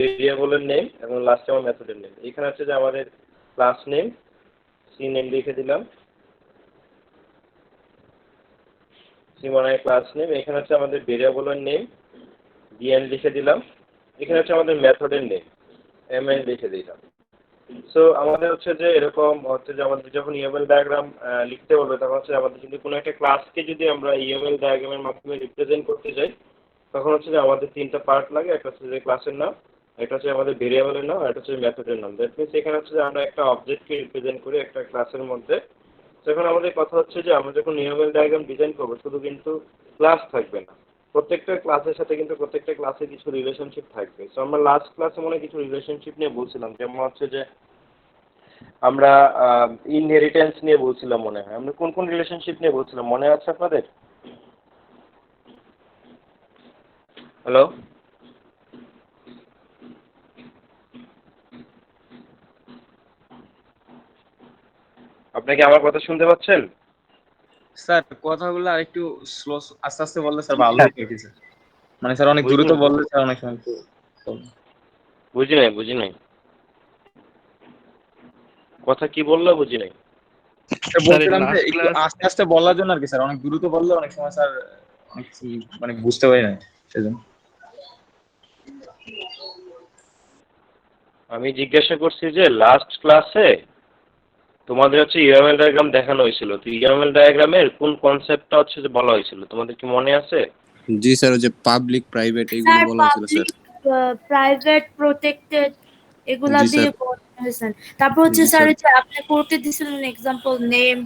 ভেরিয়েবলের নেম এবং লাস্টে আমার মেথডের নেম। এখানে হচ্ছে যে আমাদের ক্লাস নেম, সি নেম লিখে দিলাম, সি মানে ক্লাস নেম। এখানে হচ্ছে আমাদের ভেরিয়েবলের নেম, ডিএন লিখে দিলাম। এখানে হচ্ছে আমাদের মেথডের নেম, এমএন লিখে দিলাম। সো আমাদের হচ্ছে যে এরকম হচ্ছে যে আমাদের যখন ইউএমএল ডায়াগ্রাম লিখতে বলবে তখন হচ্ছে আমাদের যদি কোনো একটা ক্লাসকে যদি আমরা ইউএমএল ডায়াগ্রামের মাধ্যমে রিপ্রেজেন্ট করতে চাই, তখন হচ্ছে যে আমাদের তিনটা পার্ট লাগে। একটা হচ্ছে যে ক্লাসের নাম, একটা হচ্ছে আমাদের ভেরিয়েবলের নাম, আর একটা হচ্ছে মেথডের নাম। দ্যাট মিনস এখানে হচ্ছে যে আমরা একটা অবজেক্টকে রিপ্রেজেন্ট করি একটা ক্লাসের মধ্যে। এখন আমাদের কথা হচ্ছে যে আমরা যখন ইউএমএল ডায়াগ্রাম ডিজাইন করবো শুধু কিন্তু ক্লাস থাকবে না, প্রত্যেকটা ক্লাসের সাথে কিন্তু প্রত্যেকটা ক্লাসে কিছু রিলেশনশিপ থাকবে। সো আমরা লাস্ট ক্লাসে মনে হয় কিছু রিলেশনশিপ নিয়ে বলছিলাম, যেমন হচ্ছে যে আমরা ইনহেরিটেন্স নিয়ে বলছিলাম মনে হয়। আমরা কোন কোন রিলেশনশিপ নিয়ে বলছিলাম মনে আছে আপনাদের? হ্যালো, আপনি কি আমার কথা শুনতে পাচ্ছেন? স্যার কথাগুলো আরেকটু স্লো, আস্তে আস্তে বললে স্যার ভালো হতো কি স্যার? মানে স্যার অনেক দ্রুত বললে স্যার অনেক সময় একটু বুঝি নাই কথা কি বললো বুঝি নাই। বলছিলাম যে একটু আস্তে আস্তে বলার জন্য আর কি স্যার, অনেক দ্রুত বললে অনেক সময় স্যার অনেক কিছু মানে বুঝতে পারি না সেজন্য। আমি জিজ্ঞাসা করছি যে লাস্ট ক্লাসে তোমাদের হচ্ছে ইউএমএল ডায়াগ্রাম দেখানো হয়েছিল, তো ইউএমএল ডায়াগ্রামের কোন কনসেপ্টটা হচ্ছে যে বলা হয়েছিল তোমাদের কি মনে আছে? জি স্যার, ওই যে পাবলিক প্রাইভেট এইগুলো বলা হয়েছিল স্যার। প্রাইভেট প্রটেক্টেড এগুলা জি দিয়ে স্যার। বলেছেন। তারপর হচ্ছে জি স্যার স্যার। যে আপনি করতে দিছিলেন এক্সাম্পল নেম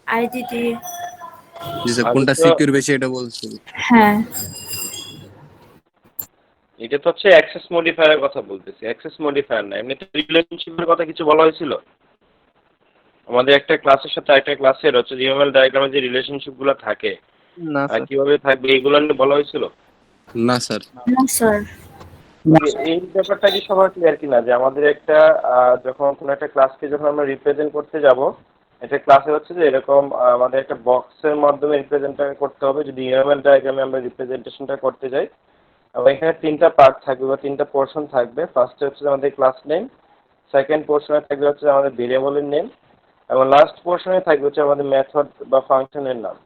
আইডি দিয়ে। জি স্যার, আমি কোনটা তো সিকিউর বেশি এটা বলছিল। হ্যাঁ, এটা তো হচ্ছে অ্যাক্সেস মডিফায়ারের কথা বলতেছি, অ্যাক্সেস মডিফায়ার না। এমনিতে রিলেশনশিপের কথা কিছু বলা হয়েছিল আমাদের একটা ক্লাসের সাথে আরেকটা ক্লাসের হচ্ছে ইউএমএল ডায়াগ্রামে যে রিলেশনশিপগুলো থাকে না আর স্যার। কিভাবে থাকবে এগুলো নিয়ে বলা হয়েছিল? না স্যার। না স্যার। এই ব্যাপারটা কি সবার ক্লিয়ার কিনা যে আমাদের একটা যখন কোনো একটা ক্লাসকে যখন আমরা রিপ্রেজেন্ট করতে যাব, একটা ক্লাসে হচ্ছে যে এরকম আমাদের একটা বক্সের মাধ্যমে রিপ্রেজেন্টটা করতে হবে যদি ইউএমএল ডায়াগ্রামে আমরা রিপ্রেজেন্টেশনটা করতে যাই। এবং এখানে তিনটা পার্ট থাকবে বা তিনটা পোর্শন থাকবে। ফার্স্টে হচ্ছে আমাদের ক্লাস নেম, সেকেন্ড পোর্শনে থাকবে হচ্ছে আমাদের ভেরিয়েবলের নেম, এবং লাস্ট পোর্শনে থাকবে হচ্ছে আমাদের মেথড বা ফাংশনের নাম।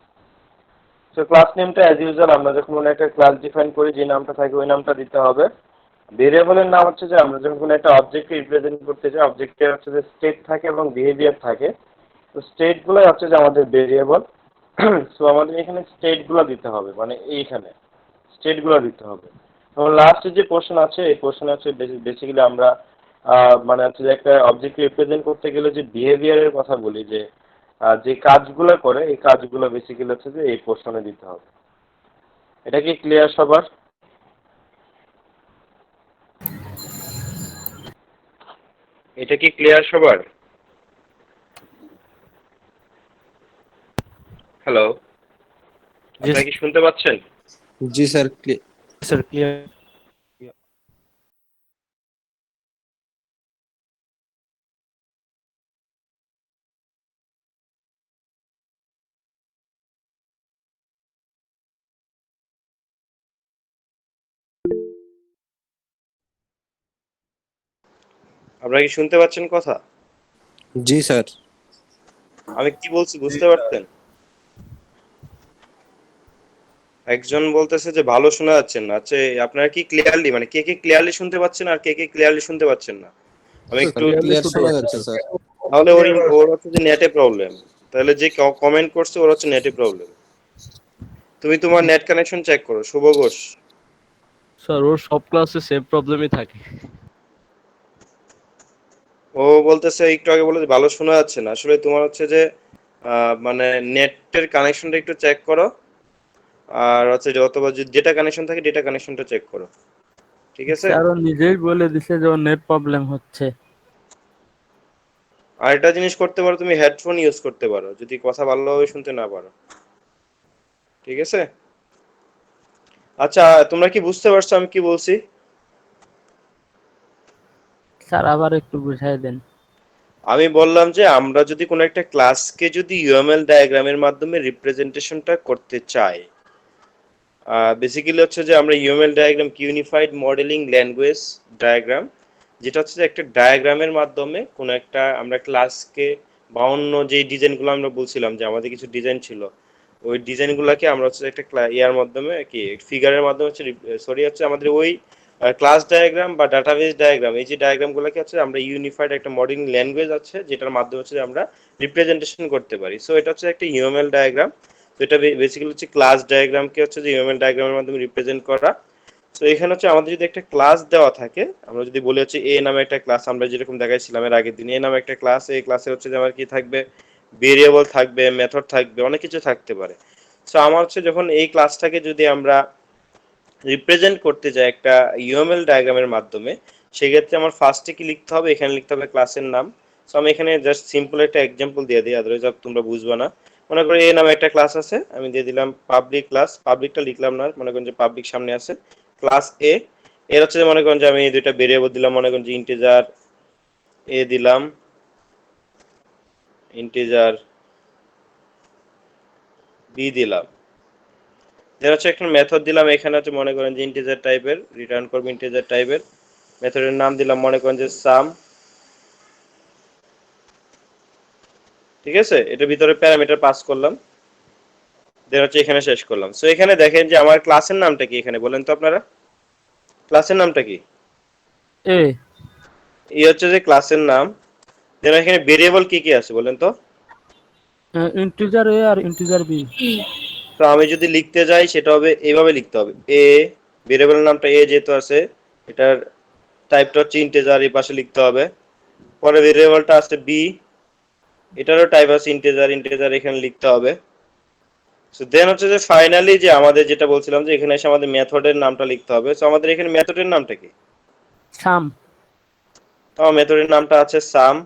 তো ক্লাস নেমটা অ্যাজ ইউজুয়াল আমরা যখন কোনো একটা ক্লাস ডিফাইন করি যে নামটা থাকে ওই নামটা দিতে হবে। ভেরিয়েবলের নাম হচ্ছে যে আমরা যখন কোনো একটা অবজেক্টকে রিপ্রেজেন্ট করতে চাই, অবজেক্টের হচ্ছে যে স্টেট থাকে এবং বিহেভিয়ার থাকে। তো স্টেটগুলোই হচ্ছে যে আমাদের ভেরিয়েবল। সো আমাদের এখানে স্টেটগুলো দিতে হবে, মানে এইখানে স্টেটগুলো দিতে হবে। এবং লাস্টে যে পোর্শন আছে এই পোর্শনে হচ্ছে বেসিক্যালি আমরা মানে হচ্ছে যে একটা অবজেক্টকে রিপ্রেজেন্ট করতে গেলে যে বিহেভিয়ারের কথা বলি, যে যে কাজগুলো করে এই কাজগুলো বেসিক্যালি হচ্ছে যে এই পোর্শনে দিতে হবে। এটা কি ক্লিয়ার সবার? এটা কি ক্লিয়ার সবার? হ্যালো, আপনারা কি শুনতে পাচ্ছেন? জি স্যার, স্যার ক্লিয়ার। আপনারা কি শুনতে পাচ্ছেন কথা? জি স্যার। আমি কি বলছি বুঝতে পারছেন? একজন বলতেছে যে ভালো শোনা যাচ্ছে না। আচ্ছা, আপনারা কি ক্লিয়ারলি, মানে কে কে ক্লিয়ারলি শুনতে পাচ্ছেন আর কে কে ক্লিয়ারলি শুনতে পাচ্ছেন না? আমি একটু ক্লিয়ার শোনা যাচ্ছে স্যার। তাহলে ওর হচ্ছে যে নেটে প্রবলেম। তাহলে যে কমেন্ট করছে ওর হচ্ছে নেটে প্রবলেম। তুমি তোমার নেট কানেকশন চেক করো, শুভ ঘোষ। স্যার ওর সব ক্লাসে সেম প্রবলেমই থাকে। ও বলতেছে একটু আগে বলে ভালো শোনা যাচ্ছে না। আসলে তোমার হচ্ছে যে মানে নেটের কানেকশনটা একটু চেক করো, আর হচ্ছে যে অথবা যেটা কানেকশন থাকে ডেটা কানেকশনটা চেক করো, ঠিক আছে? স্যার ও নিজেই বলে দিছে যে ওর নেট প্রবলেম হচ্ছে। আর একটা জিনিস করতে পারো, তুমি হেডফোন ইউজ করতে পারো যদি কথা ভালোভাবে শুনতে না পারো, ঠিক আছে? আচ্ছা, তোমরা কি বুঝতে পারছো আমি কি বলছি? স্যার আবার একটু বুঝাই দেন। আমি বললাম যে আমরা যদি কোনো একটা ক্লাসকে যদি ইউএমএল ডায়াগ্রামের মাধ্যমে রিপ্রেজেন্টেশনটা করতে চাই, বেসিক্যালি হচ্ছে যে আমরা ইউএমএল ডায়াগ্রাম কি ইউনিফাইড মডেলিং ল্যাঙ্গুয়েজ ডায়াগ্রাম, যেটা হচ্ছে যে একটা ডায়াগ্রামের মাধ্যমে কোনো একটা আমরা ক্লাসকে বা অন্য যে ডিজাইনগুলো আমরা বলছিলাম যে আমাদের কিছু ডিজাইন ছিল, ওই ডিজাইনগুলোকে আমরা হচ্ছে একটা ইয়ার মাধ্যমে কি ফিগারের মাধ্যমে হচ্ছে হচ্ছে আমাদের ওই ক্লাস ডায়াগ্রাম বা ডাটাবেস ডায়াগ্রাম, এই যে ডায়াগ্রামগুলোকে হচ্ছে আমরা ইউনিফাইড একটা মডেলিং ল্যাঙ্গুয়েজ আছে যেটার মাধ্যমে হচ্ছে আমরা রিপ্রেজেন্টেশন করতে পারি। সো এটা হচ্ছে একটা ইউএমএল ডায়াগ্রাম। তো এটা বেসিক্যালি হচ্ছে ক্লাস ডায়াগ্রামকে হচ্ছে যে ইউএমএল ডায়াগ্রামের মাধ্যমে রিপ্রেজেন্ট করা। তো এখানে হচ্ছে আমাদের যদি একটা ক্লাস দেওয়া থাকে, আমরা যদি বলি হচ্ছে এ নামে একটা ক্লাস, আমরা যেরকম দেখাইছিলাম এর আগের দিন, এ নামে একটা ক্লাস, এই ক্লাসে হচ্ছে যে আমার কি থাকবে, ভেরিয়েবল থাকবে, মেথড থাকবে, অনেক কিছু থাকতে পারে। সো আমার হচ্ছে যখন এই ক্লাসটাকে যদি আমরা রিপ্রেজেন্ট করতে যাই একটা ইউএমএল ডায়াগ্রামের মাধ্যমে, সেক্ষেত্রে আমার ফার্স্টে কি লিখতে হবে, এখানে লিখতে হবে ক্লাসের নাম। সো আমি এখানে জাস্ট সিম্পল একটা এক্সাম্পল দিয়ে দিই, আদারওয়াইজ তোমরা বুঝবা না। মনে করো এ নামে একটা ক্লাস আছে, আমি দিয়ে দিলাম পাবলিক ক্লাস, পাবলিকটা লিখলাম না, মনে করেন যে পাবলিক সামনে আছে, ক্লাস এ। এর হচ্ছে যে মনে করেন যে আমি এই দুইটা ভেরিয়েবল দিলাম, মনে করেন যে ইন্টিজার এ দিলাম, ইন্টিজার বি দিলাম, এর হচ্ছে একটা মেথড দিলাম, এখানে হচ্ছে মনে করেন যে ইন্টিজার টাইপের রিটার্ন করব, ইন্টিজার টাইপের মেথডের নাম দিলাম মনে করেন যে সাম। ঠিক আছে, এটার ভিতরে প্যারামিটার পাস করলাম, দেন হচ্ছে এখানে শেষ করলাম। সো এখানে দেখেন যে আমার ক্লাসের নামটা কি, এখানে বলেন তো আপনারা ক্লাসের নামটা কি? এ এই হচ্ছে যে ক্লাসের নাম। দেন এখানে ভেরিয়েবল কি কি আছে বলেন তো? ইন্টিজার এ আর ইন্টিজার বি। তো আমি যদি লিখতে যাই সেটা হবে এইভাবে লিখতে হবে, এ, ভেরিয়েবলের নামটা এ যেহেতু আছে, এটার টাইপটা হচ্ছে ইন্টিজার, এই পাশে লিখতে হবে। পরে ভেরিয়েবলটা আছে বি, এটারও টাইপ আছে ইন্টিজার, ইন্টিজার এখানে লিখতে হবে। সো দেন হচ্ছে যে ফাইনালি যে আমাদের যেটা বলছিলাম যে এখানে এসে আমাদের মেথডের নামটা লিখতে হবে। সো আমাদের এখানে মেথডের নামটা কি? সাম। তো আমার মেথডের নামটা আছে সাম,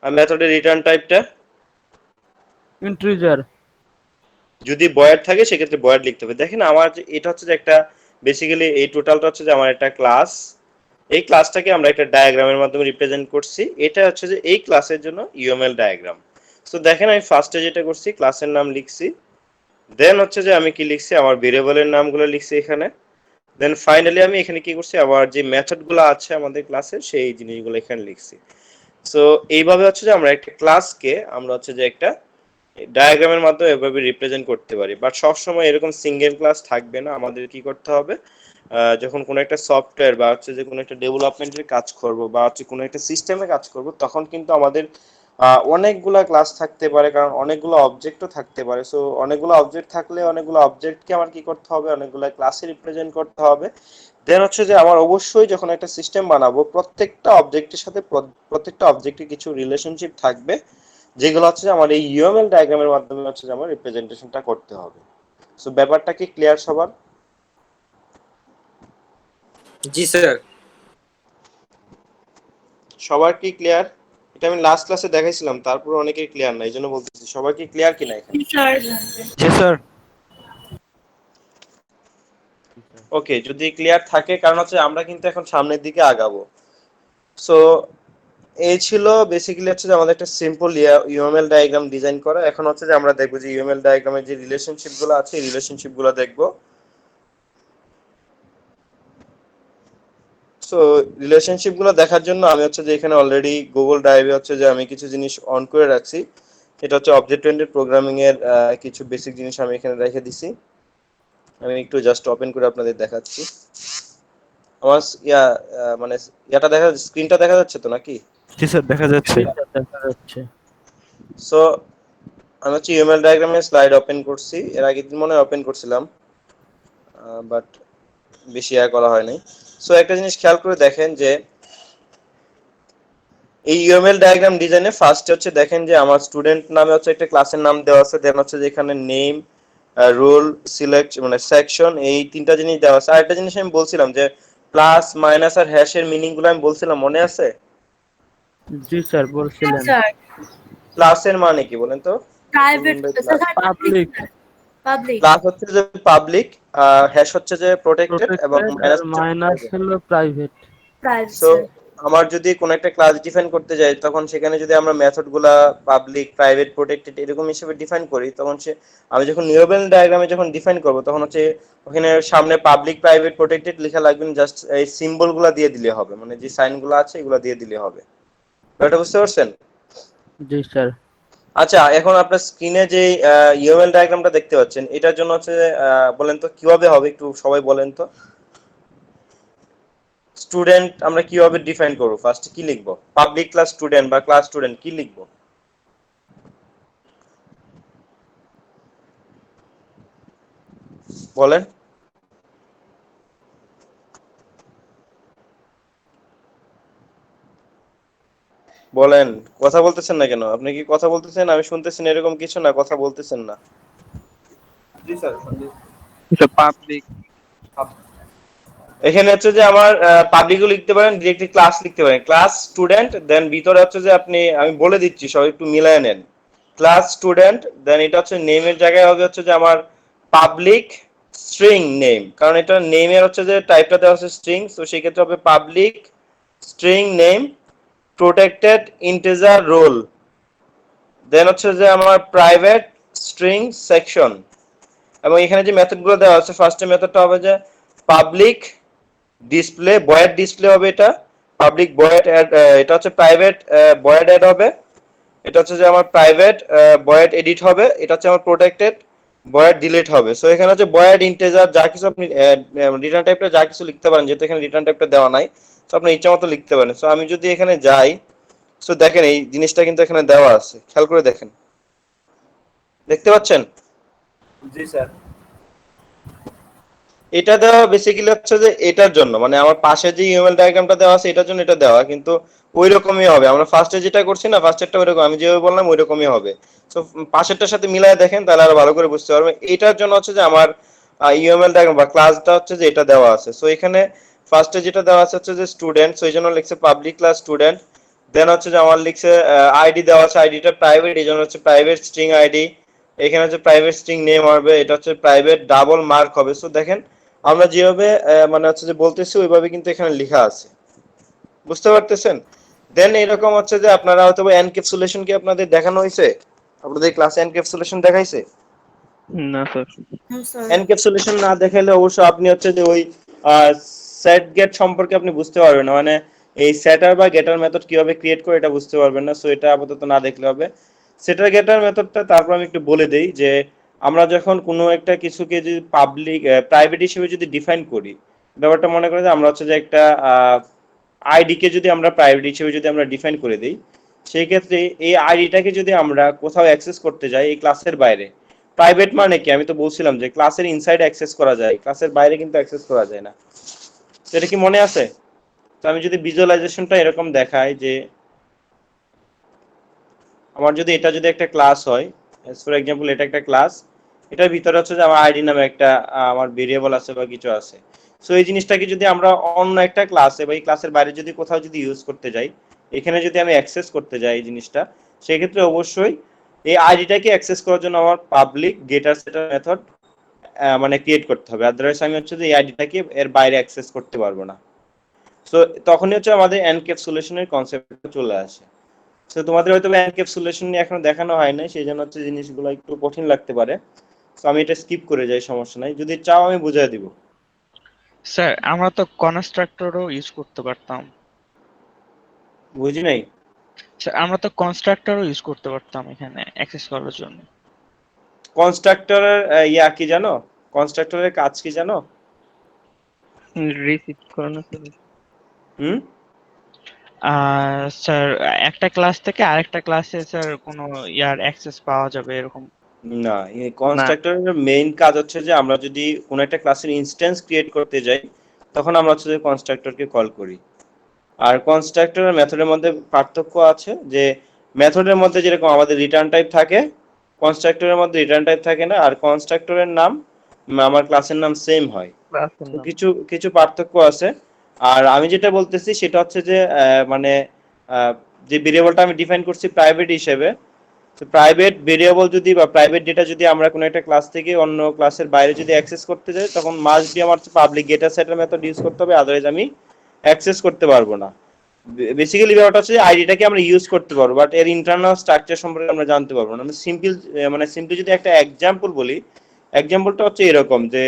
আর মেথডের রিটার্ন টাইপটা ইন্টিজার। যদি বয়ার থাকে সেক্ষেত্রে বয়ার লিখতে হবে। দেখেন আমার এটা হচ্ছে যে একটা বেসিক্যালি এই টোটালটা হচ্ছে যে আমার একটা ক্লাস, এই ক্লাসটাকে আমরা একটা ডায়াগ্রামের মাধ্যমে রিপ্রেজেন্ট করছি, এটা হচ্ছে যে এই ক্লাসের জন্য ইউএমএল ডায়াগ্রাম। সো দেখেন আমি ফার্স্টে যেটা করছি ক্লাসের নাম লিখছি, দেন হচ্ছে যে আমি কি লিখছি আমার ভেরিয়েবলের নামগুলো লিখছি এখানে, দেন ফাইনালি আমি এখানে কি করছি আমার যে মেথডগুলো আছে আমাদের ক্লাসের সেই জিনিসগুলো এখানে লিখছি। সো এইভাবে হচ্ছে যে আমরা একটা ক্লাসকে আমরা হচ্ছে যে একটা ডায়াগ্রামের মাধ্যমে এভাবে রিপ্রেজেন্ট করতে পারি। বাট সবসময় এরকম সিঙ্গেল ক্লাস থাকবে না, আমাদের কি করতে হবে, যখন কোনো একটা সফটওয়্যার বা হচ্ছে যে কোনো একটা ডেভেলপমেন্টের কাজ করব বা হচ্ছে কোনো একটা সিস্টেমে কাজ করব, তখন কিন্তু আমাদের অনেকগুলা ক্লাস থাকতে পারে, কারণ অনেকগুলো অবজেক্টও থাকতে পারে। সো অনেকগুলো অবজেক্ট থাকলে অনেকগুলো অবজেক্টকে আমার কি করতে হবে, অনেকগুলো ক্লাসে রিপ্রেজেন্ট করতে হবে। দেন হচ্ছে যে আমার অবশ্যই যখন একটা সিস্টেম বানাবো প্রত্যেকটা অবজেক্টের সাথে প্রত্যেকটা অবজেক্টের কিছু রিলেশনশিপ থাকবে, যেগুলো হচ্ছে যে আমার এই ইউএমএল ডায়াগ্রামের মাধ্যমে হচ্ছে যে আমার রিপ্রেজেন্টেশনটা করতে হবে। সো ব্যাপারটা কি ক্লিয়ার সবার? জি স্যার। সবার কি ক্লিয়ার? এটা আমি লাস্ট ক্লাসে দেখাইছিলাম, তারপর অনেকেই ক্লিয়ার না, এই জন্য বলতেছি সবার কি ক্লিয়ার কিনা এখানে? স্যার। জি স্যার। ওকে, যদি ক্লিয়ার থাকে, কারণ হচ্ছে আমরা কিন্তু এখন সামনের দিকে আগাবো। সো এই ছিল বেসিক্যালি হচ্ছে যে আমাদের একটা সিম্পল ইউএমএল ডায়াগ্রাম ডিজাইন করা। এখন হচ্ছে যে আমরা দেখবো যে ইউএমএল ডায়াগ্রামের যে রিলেশনশিপ গুলো আছে এই রিলেশনশিপ গুলো দেখবো। সো রিলেশনশিপ গুলো দেখার জন্য আমি হচ্ছে যে এখানে অলরেডি গুগল ড্রাইভে হচ্ছে যে আমি কিছু জিনিস অন করে রাখছি। এটা হচ্ছে অবজেক্ট ওরিয়েন্টেড প্রোগ্রামিং এর কিছু বেসিক জিনিস আমি এখানে রেখে দিছি। আমি একটু জাস্ট ওপেন করে আপনাদের দেখাচ্ছি। আমার মানে ইয়াটা দেখা স্ক্রিনটা দেখা যাচ্ছে তো নাকি? জি স্যার, দেখা যাচ্ছে। দেখা যাচ্ছে। সো আমি হচ্ছে ইউএমএল ডায়াগ্রামের স্লাইড ওপেন করছি, এর আগের দিন মনে হয় ওপেন করছিলাম, বাট বেশি করা হয়নি। সো একটা জিনিস খেয়াল করে দেখেন যে এই ইউএমএল ডায়াগ্রাম ডিজাইনে ফার্স্টে হচ্ছে দেখেন যে আমার স্টুডেন্ট নামে হচ্ছে একটা ক্লাসের নাম দেওয়া আছে, দেন হচ্ছে যে এখানে নেম, রোল, সিলেক্ট মানে সেকশন, এই তিনটা জিনিস দেওয়া আছে। আর একটা জিনিস আমি বলছিলাম যে প্লাস মাইনাস আর হ্যাশের মিনিং গুলো আমি বলছিলাম, মনে আছে? জি স্যার, বলছিলেন। স্যার প্লাসের মানে কি বলেন তো? Private sir public. Public plus হচ্ছে যে পাবলিক, হ্যাশ হচ্ছে যে প্রোটেক্টেড এবং প্রোটেক্টেড আর মাইনাস হলো প্রাইভেট। প্রাইভেট সো আমার যদি কোনো একটা ক্লাস ডিফাইন করতে যাই, তখন সেখানে যদি আমরা মেথডগুলা পাবলিক, প্রাইভেট, প্রোটেক্টেড এরকম হিসেবে ডিফাইন করি, তখন আমি যখন নিউরোবেল ডায়াগ্রামে যখন ডিফাইন করব, তখন হচ্ছে ওখানে সামনে পাবলিক, প্রাইভেট, প্রোটেক্টেড লেখা লাগবে না, জাস্ট এই সিম্বলগুলো দিয়ে দিলে হবে, মানে যে সাইনগুলো আছে এগুলো দিয়ে দিলে হবে। এটা বুঝতে পারছেন? জি স্যার। আচ্ছা, এখন আপনার স্ক্রিনে যে ইউএমএল ডায়াগ্রামটা দেখতে পাচ্ছেন, এটার জন্য হচ্ছে বলেন তো কিভাবে হবে, একটু সবাই বলেন তো। স্টুডেন্ট আমরা কিভাবে ডিফাইন করব? ফার্স্ট কি লিখব? পাবলিক ক্লাস স্টুডেন্ট বা ক্লাস স্টুডেন্ট কি লিখব? বলেন। বলেন, কথা বলতেছেন না কেন? আপনি কি কথা বলতেছেন, আমি শুনতেছি না এরকম কিছু না, কথা বলতেছেন না। জি স্যার। পাবলিক। এখানে হচ্ছে যে আমার পাবলিকও লিখতে পারেন, ডিরেক্টলি ক্লাস লিখতে পারেন, ক্লাস স্টুডেন্ট, দেন ভিতরে হচ্ছে যে আমি বলে দিচ্ছি, সব একটু মিলায় নেন। ক্লাস স্টুডেন্ট, দেন এটা হচ্ছে নেমের জায়গায় হবে হচ্ছে যে আমার পাবলিক স্ট্রিং নেম, কারণ এটা নেমের হচ্ছে যে টাইপটা দেওয়া হচ্ছে স্ট্রিং, তো সেই ক্ষেত্রে হবে public string name protected integer roll. Then হচ্ছে যে আমার প্রাইভেট স্ট্রিং সেকশন, এবং এখানে যে মেথডগুলো দেওয়া আছে, ফার্স্ট মেথডটা হবে যে পাবলিক ডিসপ্লে ভয়েড ডিসপ্লে হবে, এটা পাবলিক ভয়েড অ্যাড, এটা হচ্ছে প্রাইভেট ভয়েড অ্যাড হবে, এটা হচ্ছে যে আমার প্রাইভেট ভয়েড এডিট হবে, এটা হচ্ছে আমার প্রোটেক্টেড ভয়েড ডিলিট হবে। সো এখানে হচ্ছে ভয়েড ইন্টিজার যা কিছু আপনি রিটার্ন টাইপটা যা কিছু লিখতে পারেন, যেহেতু এখানে রিটার্ন টাইপটা দেওয়া নাই, সো আপনি ইচ্ছা মতো লিখতে পারেন। সো আমি যদি এখানে যাই, সো দেখেন এই জিনিসটা কিন্তু এখানে দেওয়া আছে, খেয়াল করে দেখেন, দেখতে পাচ্ছেন? জি স্যার। এটা দেওয়া বেসিক্যালি হচ্ছে যে এটার জন্য, মানে আমার পাশে যে ইউএমএল ডায়াগ্রামটা দেওয়া আছে এটার জন্য এটা দেওয়া, কিন্তু ওই রকমই হবে। আমরা ফার্স্টে যেটা করছি না, ফার্স্টেরটা ওইরকম আমি যেভাবে বললাম ওই রকমই হবে। তো পাশেরটার সাথে মিলায় দেখেন, তাহলে আরো ভালো করে বুঝতে পারবেন। এটার জন্য হচ্ছে যে আমার ইউএমএল ডায়াগ্রাম বা ক্লাসটা হচ্ছে যে এটা দেওয়া আছে। সো এখানে ফার্স্টে যেটা দেওয়া আছে হচ্ছে যে স্টুডেন্ট, সো এই জন্য লিখছে পাবলিক ক্লাস স্টুডেন্ট। দেন হচ্ছে যে আমার লিখছে আইডি দেওয়া আছে, আইডিটা প্রাইভেট, এই জন্য হচ্ছে প্রাইভেট স্ট্রিং আইডি। এখানে হচ্ছে প্রাইভেট স্ট্রিং নেম হবে, এটা হচ্ছে প্রাইভেট ডাবল মার্ক হবে। সো দেখেন আমরা যেভাবে মানে হচ্ছে যে বলতেছি ওইভাবে কিন্তু এখানে লেখা আছে, বুঝতে পারতেছেন? দেন এরকম হচ্ছে যে আপনারা হয়তো এনক্যাপসুলেশন কি আপনাদের দেখানো হয়েছে, আপনাদের ক্লাসে এনক্যাপসুলেশন দেখাইছে? না স্যার। No, sir. এনক্যাপসুলেশন না দেখাইলে অবশ্য আপনি হচ্ছে যে ওই সেট গেট সম্পর্কে আপনি বুঝতে পারবেন না, মানে এই সেটার বা গেটার মেথড কিভাবে ক্রিয়েট করে এটা বুঝতে পারবেন না। সো এটা আপাতত না দেখলে হবে। সেটার গেটার মেথডটা তারপর আমি একটু বলে দেই যে আমরা যখন কোনো একটা কিছুকে যদি পাবলিক প্রাইভেট হিসেবে যদি ডিফাইন করি, ব্যাপারটা মনে করে যে আমরা হচ্ছে যে একটা আইডি কে যদি আমরা প্রাইভেট হিসেবে যদি আমরা ডিফাইন করে দিই, সেই ক্ষেত্রে এই আইডিটাকে যদি আমরা কোথাও অ্যাক্সেস করতে যাই এই ক্লাসের বাইরে, প্রাইভেট মানে কি আমি তো বলছিলাম যে ক্লাসের ইনসাইড অ্যাক্সেস করা যায়, ক্লাসের বাইরে কিন্তু অ্যাক্সেস করা যায় না। তো এটা কি মনে আছে? তো আমি যদি ভিজুয়ালাইজেশনটা এরকম দেখাই যে আমার যদি এটা যদি একটা ক্লাস হয়, ফর এক্সাম্পল এটা একটা ক্লাস, এটার ভিতরে হচ্ছে যে আমার আইডি নামে একটা আমার ভেরিয়েবল আছে বা কিছু আছে। সো এই জিনিসটাকে যদি আমরা অন্য একটা ক্লাসে বা এই ক্লাসের বাইরে যদি কোথাও যদি ইউজ করতে যাই, এখানে যদি আমি অ্যাক্সেস করতে যাই এই জিনিসটা, সেক্ষেত্রে অবশ্যই এই আইডিটাকে অ্যাক্সেস করার জন্য আমার পাবলিক গেটার সেটার মেথড মানে ক্রিয়েট করতে হবে, আদারওয়াইজ আমি হচ্ছে যে এই আইডিটাকে এর বাইরে অ্যাক্সেস করতে পারবো না। সো তখনই হচ্ছে আমাদের এনক্যাপসুলেশনের কনসেপ্ট চলে আসে। তো তোমাদের হয়তো এনক্যাপসুলেশন নিয়ে এখনো দেখানো হয় না, সেই জন্য হচ্ছে জিনিসগুলো একটু কঠিন লাগতে পারে। তো আমি এটা স্কিপ করে যাই, সমস্যা নাই, যদি চাও আমি বুঝিয়ে দিব। স্যার আমরা তো কনস্ট্রাক্টরও ইউজ করতে পারতাম। বুঝি নাই। স্যার আমরা তো কনস্ট্রাক্টরও ইউজ করতে পারতাম এখানে অ্যাক্সেস করার জন্য। কনস্ট্রাক্টরের ইয়া কি জানো? কনস্ট্রাক্টরের কাজ কি জানো? রিসিভ করানো স্যার। হুম। স্যার একটা ক্লাস থেকে আরেকটা ক্লাসে স্যার কোনো ইয়ার অ্যাক্সেস পাওয়া যাবে এরকম? না, এই কনস্ট্রাক্টরের মেইন কাজ হচ্ছে যে আমরা যদি কোনো একটা ক্লাসের ইনস্ট্যান্স ক্রিয়েট করতে যাই, তখন আমরা হচ্ছে যে কনস্ট্রাক্টরকে কল করি। আর কনস্ট্রাক্টরের মেথডের মধ্যে পার্থক্য আছে যে মেথডের মধ্যে যেরকম আমাদের রিটার্ন টাইপ থাকে, কনস্ট্রাক্টরের মধ্যে রিটার্ন টাইপ থাকে না, আর কনস্ট্রাক্টরের নাম আমার ক্লাসের নাম সেম হয়। তো কিছু কিছু পার্থক্য আছে। আর আমি যেটা বলতেছি সেটা হচ্ছে যে মানে যে ভেরিয়েবলটা আমি ডিফাইন করছি প্রাইভেট হিসেবে, তো প্রাইভেট ভেরিয়েবল যদি বা প্রাইভেট ডেটা যদি আমরা কোনো একটা ক্লাস থেকে অন্য ক্লাসের বাইরে যদি অ্যাক্সেস করতে যাই, তখন মাস্ট বি আমার পাবলিক গেটার সেটার মেথড ইউজ করতে হবে, আদারওয়াইজ আমি অ্যাক্সেস করতে পারবো না। বেসিক্যালি ব্যাপারটা হচ্ছে যে আইডিটাকে আমরা ইউজ করতে পারবো, বাট এর ইন্টারনাল স্ট্রাকচার সম্পর্কে আমরা জানতে পারবো না। আমি সিম্পলি যদি একটা এক্সাম্পল বলি, এক্সাম্পলটা হচ্ছে এরকম যে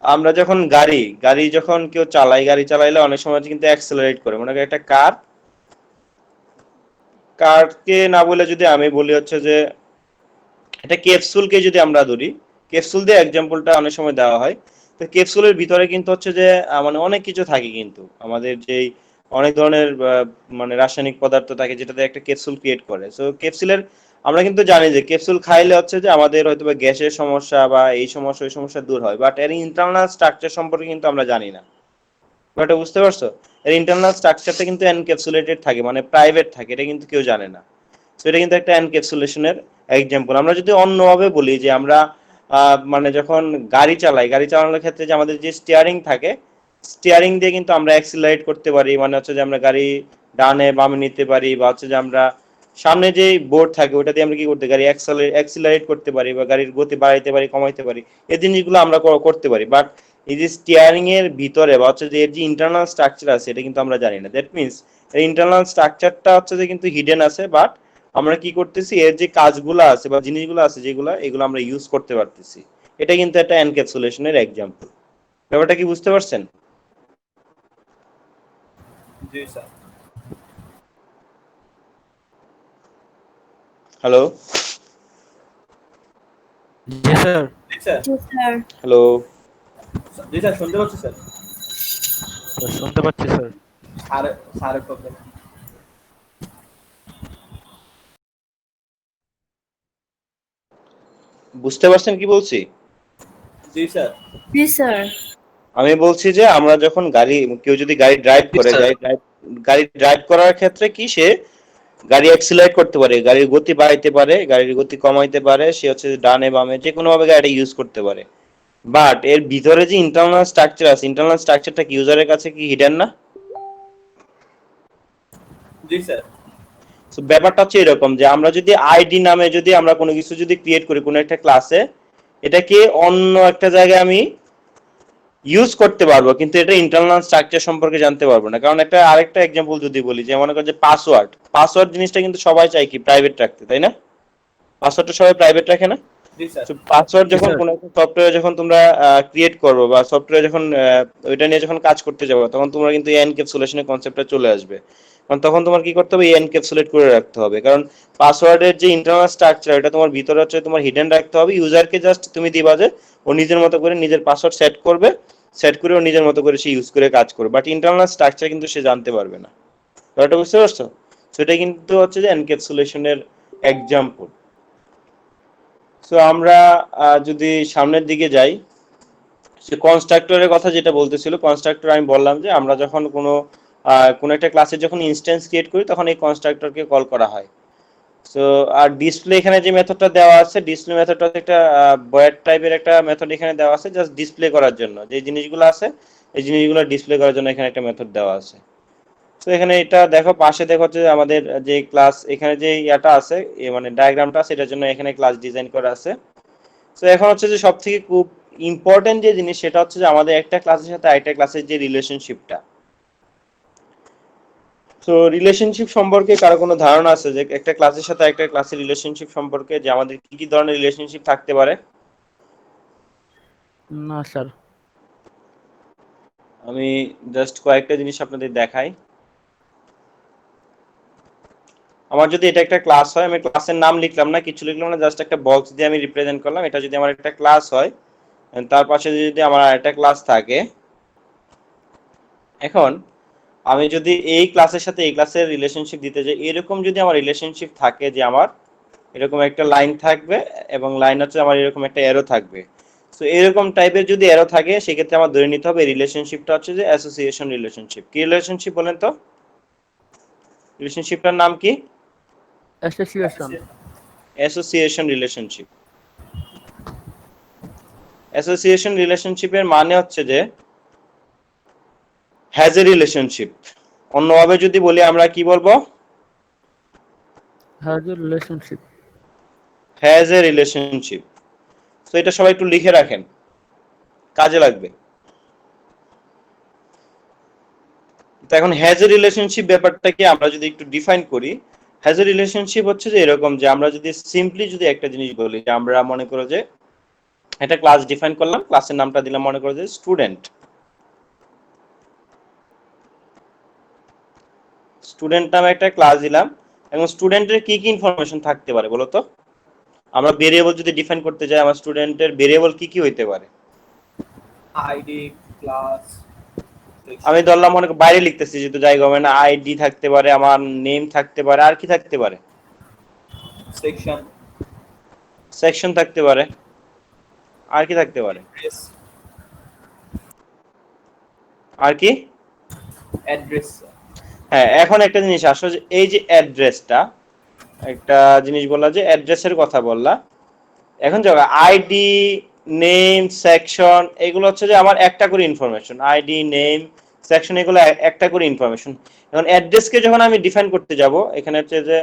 আমরা যখন গাড়ি যখন কেউ চালায়, গাড়ি চালাইলে অনেক সময় কিন্তু অ্যাক্সেলারেট করে, মনে করি একটা কারকে না বলে যদি আমি বলি হচ্ছে যে একটা ক্যাপসুলকে যদি আমরা ধরি, ক্যাপসুল দিয়ে এক্সাম্পলটা অনেক সময় দেওয়া হয়। তো ক্যাপসুলের ভিতরে কিন্তু হচ্ছে যে মানে অনেক কিছু থাকে, কিন্তু আমাদের যেই অনেক ধরনের মানে রাসায়নিক পদার্থ থাকে যেটাতে একটা ক্যাপসুল ক্রিয়েট করে। সো ক্যাপসুলের আমরা কিন্তু জানি যে ক্যাপসুল খাইলে হচ্ছে যে আমাদের হয়তো বা গ্যাসের সমস্যা বা এই সমস্যা ওই সমস্যা দূর হয়, বাট এর ইন্টারনাল স্ট্রাকচার সম্পর্কে কিন্তু আমরা জানি না। ব্যাপারটা বুঝতে পারছো? এর ইন্টারনাল স্ট্রাকচারটা কিন্তু এনক্যাপসুলেটেড থাকে, মানে প্রাইভেট থাকে, এটা কিন্তু কেউ জানে না। তো এটা কিন্তু একটা এনক্যাপসুলেশনের এক্সাম্পল। আমরা যদি অন্যভাবে বলি যে আমরা মানে যখন গাড়ি চালানোর ক্ষেত্রে যে আমাদের যে স্টিয়ারিং থাকে, স্টিয়ারিং দিয়ে কিন্তু আমরা অ্যাক্সিলারেট করতে পারি, মানে হচ্ছে যে আমরা গাড়ি ডানে বামে নিতে পারি, বা হচ্ছে যে আমরা সামনে যে বোর্ড থাকে ওটা দিয়ে আমরা কি করতে পারি, অ্যাক্সিলারেট করতে পারি, বা গাড়ির গতি বাড়াইতে পারি কমাইতে পারি, এই জিনিসগুলো আমরা করতে পারি। বাট এই যে স্টিয়ারিং এর ভিতরে বা হচ্ছে যে এর যে ইন্টারনাল স্ট্রাকচার আছে এটা কিন্তু আমরা জানি না। দ্যাট মিনস এর ইন্টারনাল স্ট্রাকচারটা হচ্ছে যে কিন্তু হিডেন আছে, বাট আমরা কি করতেছি, এর যে কাজগুলো আছে বা জিনিসগুলো আছে যেগুলো, এগুলো আমরা ইউজ করতে পারতেছি। এটা কিন্তু একটা এনক্যাপসুলেশনের এক্সাম্পল। ব্যাপারটা কি বুঝতে পারছেন? জি স্যার। হ্যালো জি স্যার। জি স্যার। Yes, sir. হ্যালো জি স্যার, শুনতে পাচ্ছি স্যার। শুনতে পাচ্ছি স্যার। স্যারের প্রবলেম। বুঝতে পারছেন কি বলছি? জি স্যার। Yes, sir. আমি বলছি যে আমরা যখন কেউ যদি গাড়ি ড্রাইভ করে, গাড়ি ড্রাইভ করার ক্ষেত্রে কি সে গাড়ি অ্যাক্সিলারেট করতে পারে, গাড়ির গতি বাড়াইতে পারে, গাড়ির গতি কমাইতে পারে, সে হচ্ছে ডানে বামে যে কোনো ভাবে গাড়ি ইউজ করতে পারে। বাট এর ভিতরে যে ইন্টারনাল স্ট্রাকচার আছে, ইন্টারনাল স্ট্রাকচারটা কি ইউজারের কাছে কি হিডেন না? জি স্যার। সো ব্যাপারটা হচ্ছে এরকম যে আমরা যদি আইডি নামে যদি আমরা কোনো কিছু যদি ক্রিয়েট করি কোনো একটা ক্লাসে, এটাকে অন্য একটা জায়গায় আমি ইউজ করতে পারবো, কিন্তু এটা ইন্টারনাল স্ট্রাকচার সম্পর্কে জানতে পারবো না। কারণ আরেকটা এক্সাম্পল যদি বলি, যে মনে করেন যে পাসওয়ার্ড জিনিসটা কিন্তু সবাই চায় কি প্রাইভেট রাখতে, তাই না? পাসওয়ার্ডটা সবাই প্রাইভেট রাখে না? জি স্যার। পাসওয়ার্ড জি যখন স্যার। কোনো একটা সফটওয়্যার যখন তোমরা ক্রিয়েট করবো বা সফটওয়্যার যখন ওইটা নিয়ে যখন কাজ করতে যাবো, তখন তোমরা কিন্তু এই এনক্যাপসুলেশনের কনসেপ্টটা চলে আসবে। কারণ তখন তোমার কি করতে হবে, এনক্যাপসুলেট করে রাখতে হবে। কারণ পাসওয়ার্ডের যে ইন্টারনাল স্ট্রাকচার এটা তোমার ভিতরে হচ্ছে তোমার হিডেন রাখতে হবে। ইউজারকে জাস্ট তুমি দিবা যে ও নিজের মতো করে নিজের পাসওয়ার্ড সেট করবে, সেট করে ও নিজের মতো করে সে ইউজ করে কাজ করবে, বাট ইন্টারনাল স্ট্রাকচার কিন্তু সে জানতে পারবে না। ব্যাপারটা বুঝতে পারছো? সেটা কিন্তু হচ্ছে যে এনক্যাপসুলেশনের এক্সাম্পল। সো আমরা যদি সামনের দিকে যাই, সে কনস্ট্রাক্টরের কথা যেটা বলতেছিল, কনস্ট্রাক্টর আমি বললাম যে আমরা যখন কোনো একটা ক্লাসে যখন ইনস্ট্যান্স ক্রিয়েট করি তখন এই কনস্ট্রাক্টরকে কল করা হয়। সো আর ডিসপ্লে এখানে যে মেথডটা দেওয়া আছে, ডিসপ্লে মেথডটা হচ্ছে একটা ভয়েড টাইপের একটা মেথড এখানে দেওয়া আছে, জাস্ট ডিসপ্লে করার জন্য যে জিনিসগুলো আছে এই জিনিসগুলো ডিসপ্লে করার জন্য এখানে একটা মেথড দেওয়া আছে। তো এখানে এটা দেখো, পাশে দেখো হচ্ছে আমাদের যে ক্লাস এখানে যে ইয়াটা আছে, মানে ডায়াগ্রামটা আছে, এটার জন্য এখানে ক্লাস ডিজাইন করা আছে। তো এখন হচ্ছে যে সবথেকে খুব ইম্পর্টেন্ট যে জিনিস সেটা হচ্ছে যে আমাদের একটা ক্লাসের সাথে আরেকটা ক্লাসের যে রিলেশনশিপটা। তো রিলেশনশিপ সম্পর্কে কারো কোনো ধারণা আছে যে একটা ক্লাসের সাথে একটা ক্লাসের রিলেশনশিপ সম্পর্কে, যে আমাদের কি কি ধরনের রিলেশনশিপ থাকতে পারে? না স্যার। আমি জাস্ট কয়েকটা জিনিস আপনাদের দেখাই। আমার যদি এটা একটা ক্লাস হয়, আমি ক্লাসের নাম লিখলাম না, কিছু লিখলাম না, জাস্ট একটা বক্স দিয়ে আমি রিপ্রেজেন্ট করলাম। এটা যদি আমার একটা ক্লাস হয়, তার পাশে যদি আমার আরেকটা ক্লাস থাকে, এখন আমি যদি এই ক্লাসের সাথে এই ক্লাসের রিলেশনশিপ দিতে যাই, এরকম যদি আমার রিলেশনশিপ থাকে যে আমার এরকম একটা লাইন থাকবে এবং লাইন হচ্ছে আমার এরকম একটা অ্যারো থাকবে। সো এরকম টাইপের যদি অ্যারো থাকে সেক্ষেত্রে আমার ধরে নিতে হবে রিলেশনশিপটা হচ্ছে যে অ্যাসোসিয়েশন রিলেশনশিপ। কি রিলেশনশিপ বলেন তো? রিলেশনশিপটার নাম কি? অ্যাসোসিয়েশন। Association relationship. অ্যাসোসিয়েশন রিলেশনশিপের মানে হচ্ছে যে হ্যাজ এ রিলেশনশিপ। অন্যভাবে যদি বলি আমরা কি বলবো? Has a relationship. Has a relationship. তো এটা সবাই একটু লিখে রাখেন, কাজে লাগবে। তো এখন হ্যাজ এ রিলেশনশিপ ব্যাপারটাকে আমরা যদি একটু ডিফাইন করি, হ্যাজ এ রিলেশনশিপ হচ্ছে যে এরকম যে আমরা যদি সিম্পলি যদি একটা জিনিস বলি যে আমরা মনে করো যে একটা ক্লাস ডিফাইন করলাম, ক্লাসের নামটা দিলাম মনে করো যে স্টুডেন্ট। স্টুডেন্ট নামে একটা ক্লাস দিলাম এবং স্টুডেন্টের কি কি ইনফরমেশন থাকতে পারে বলো তো? আমরা ভেরিয়েবল যদি ডিফাইন করতে যাই, আমার স্টুডেন্টের ভেরিয়েবল কি কি হইতে পারে? আইডি, ক্লাস, আমি ধরলাম মনে করো বাইরে লিখতেছি যেহেতু জায়গা হবে না, আইডি থাকতে পারে, আমার নেম থাকতে পারে, আর কি থাকতে পারে? সেকশন, সেকশন থাকতে পারে, আর কি থাকতে পারে? আর কি? অ্যাড্রেস। হ্যাঁ, এখন একটা জিনিস আসো যে এই যে অ্যাড্রেসটা, একটা জিনিস বললা যে অ্যাড্রেসের কথা বললা, এখন যাও আইডি, নেম, সেকশন, এগুলো হচ্ছে যে আমার একটা করে ইনফরমেশন। আইডি, নেম, সেকশন এগুলো একটা করে ইনফরমেশন। এখন অ্যাড্রেসকে যখন আমি ডিফাইন করতে যাব, এখানে হচ্ছে যে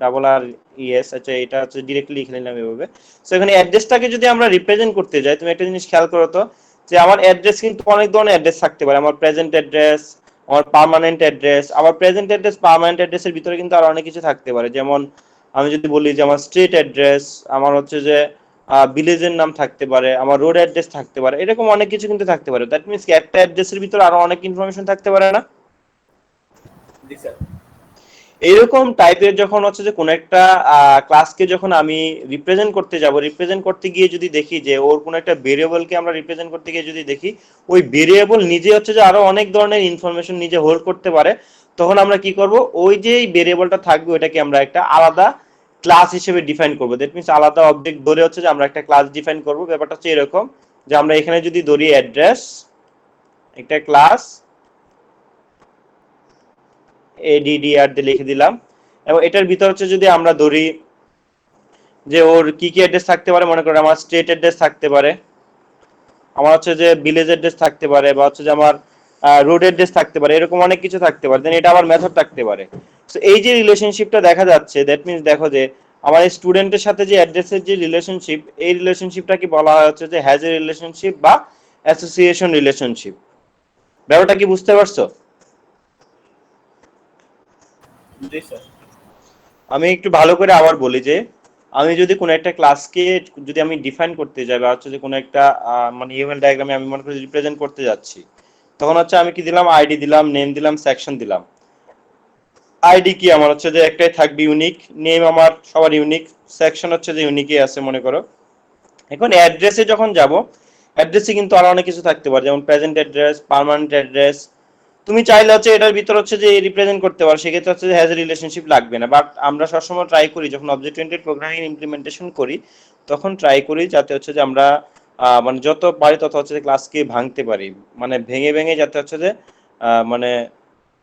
ডাবল আর ইএস, আচ্ছা এটা হচ্ছে ডিরেক্টলি লিখে নিলাম এভাবে। সো এখানে অ্যাড্রেসটাকে যদি আমরা রিপ্রেজেন্ট করতে যাই, তুমি একটা জিনিস খেয়াল করো তো যে আমার অ্যাড্রেস কিন্তু অনেক ধরনের অ্যাড্রেস থাকতে পারে। আমার প্রেজেন্ট অ্যাড্রেস, আমার পার্মানেন্ট অ্যাড্রেস, আমার প্রেজেন্ট অ্যাড্রেস, পার্মানেন্ট অ্যাড্রেসের ভিতরে কিন্তু আরো অনেক কিছু থাকতে পারে। যেমন আমি যদি বলি যে আমার স্ট্রিট অ্যাড্রেস, আমার হচ্ছে যে ভিলেজের নাম থাকতে পারে, আমার রোড অ্যাড্রেস থাকতে পারে, এরকম অনেক কিছু কিন্তু থাকতে পারে। দ্যাট মিন্স একটা অ্যাড্রেসের ভিতরে আরো অনেক ইনফরমেশন থাকতে পারে না? জি স্যার। এইরকম টাইপের যখন হচ্ছে যে কোন একটা ক্লাসকে যখন আমি রিপ্রেজেন্ট করতে যাব, রিপ্রেজেন্ট করতে গিয়ে যদি দেখি যে ওর কোন একটা ভেরিয়েবলকে আমরা রিপ্রেজেন্ট করতে গিয়ে যদি দেখি ওই ভেরিয়েবল নিজে হচ্ছে যে আরো অনেক ধরনের ইনফরমেশন নিজে হোল্ড করতে পারে, তখন আমরা কি করব, ওই যে ভেরিয়েবলটা থাকবে ওটাকে আমরা একটা আলাদা ক্লাস হিসেবে ডিফাইন করব। দ্যাট মিন্স আলাদা অবজেক্ট ধরে হচ্ছে যে আমরা একটা ক্লাস ডিফাইন করব। ব্যাপারটা হচ্ছে এরকম যে আমরা এখানে যদি ধরি অ্যাড্রেস, একটা ক্লাস ADDR দিয়ে লিখে দিলাম, এবং এটার ভিতর হচ্ছে যদি আমরা ধরি যে ওর কি কি অ্যাড্রেস থাকতে পারে, মনে করেন আমার স্টেট অ্যাড্রেস থাকতে পারে, আমার হচ্ছে যে ভিলেজ অ্যাড্রেস থাকতে পারে, বা হচ্ছে যে আমার রোড অ্যাড্রেস থাকতে পারে, এরকম অনেক কিছু থাকতে পারে। দেন এটা আবার মেথড থাকতে পারে। সো এই যে রিলেশনশিপটা দেখা যাচ্ছে, দ্যাট মিন্স দেখো যে আমার এই স্টুডেন্টের সাথে যে অ্যাড্রেসের যে রিলেশনশিপ, এই রিলেশনশিপটাকে বলা হয় হচ্ছে যে হ্যাজ এ রিলেশনশিপ বা অ্যাসোসিয়েশন রিলেশনশিপ। ব্যাপারটা কি বুঝতে পারছো? জি স্যার। আমি একটু ভালো করে আবার বলি যে আমি যদি কোনো একটা ক্লাসকে যদি আমি ডিফাইন করতে যাই, বা হচ্ছে যে কোনো একটা মানে ইউএমএল ডায়াগ্রামে আমি মনে করি রিপ্রেজেন্ট করতে যাচ্ছি, তখন হচ্ছে আমি কি দিলাম, আইডি দিলাম, নেম দিলাম, সেকশন দিলাম। আইডি কি আমার হচ্ছে যে একটাই থাকবে, ইউনিক। নেম আমার সবার ইউনিক, সেকশন হচ্ছে যে ইউনিকই আছে মনে করো। এখন অ্যাড্রেসে যখন যাব, অ্যাড্রেসে কিন্তু আরো অনেক কিছু থাকতে পারে, যেমন প্রেজেন্ট অ্যাড্রেস, পার্মানেন্ট অ্যাড্রেস। তুমি চাইলে হচ্ছে এটার ভিতর হচ্ছে যে রিপ্রেজেন্ট করতে পারো, সেক্ষেত্রে হচ্ছে যে হ্যাজ এ রিলেশনশিপ লাগবে না। বাট আমরা সবসময় ট্রাই করি যখন অবজেক্ট ওরিয়েন্টেড প্রোগ্রামিং ইমপ্লিমেন্টেশন করি, তখন ট্রাই করি যাতে হচ্ছে যে আমরা মানে যত পারি তত হচ্ছে যে ক্লাসকে ভাঙতে পারি, মানে ভেঙে ভেঙে যাতে হচ্ছে যে মানে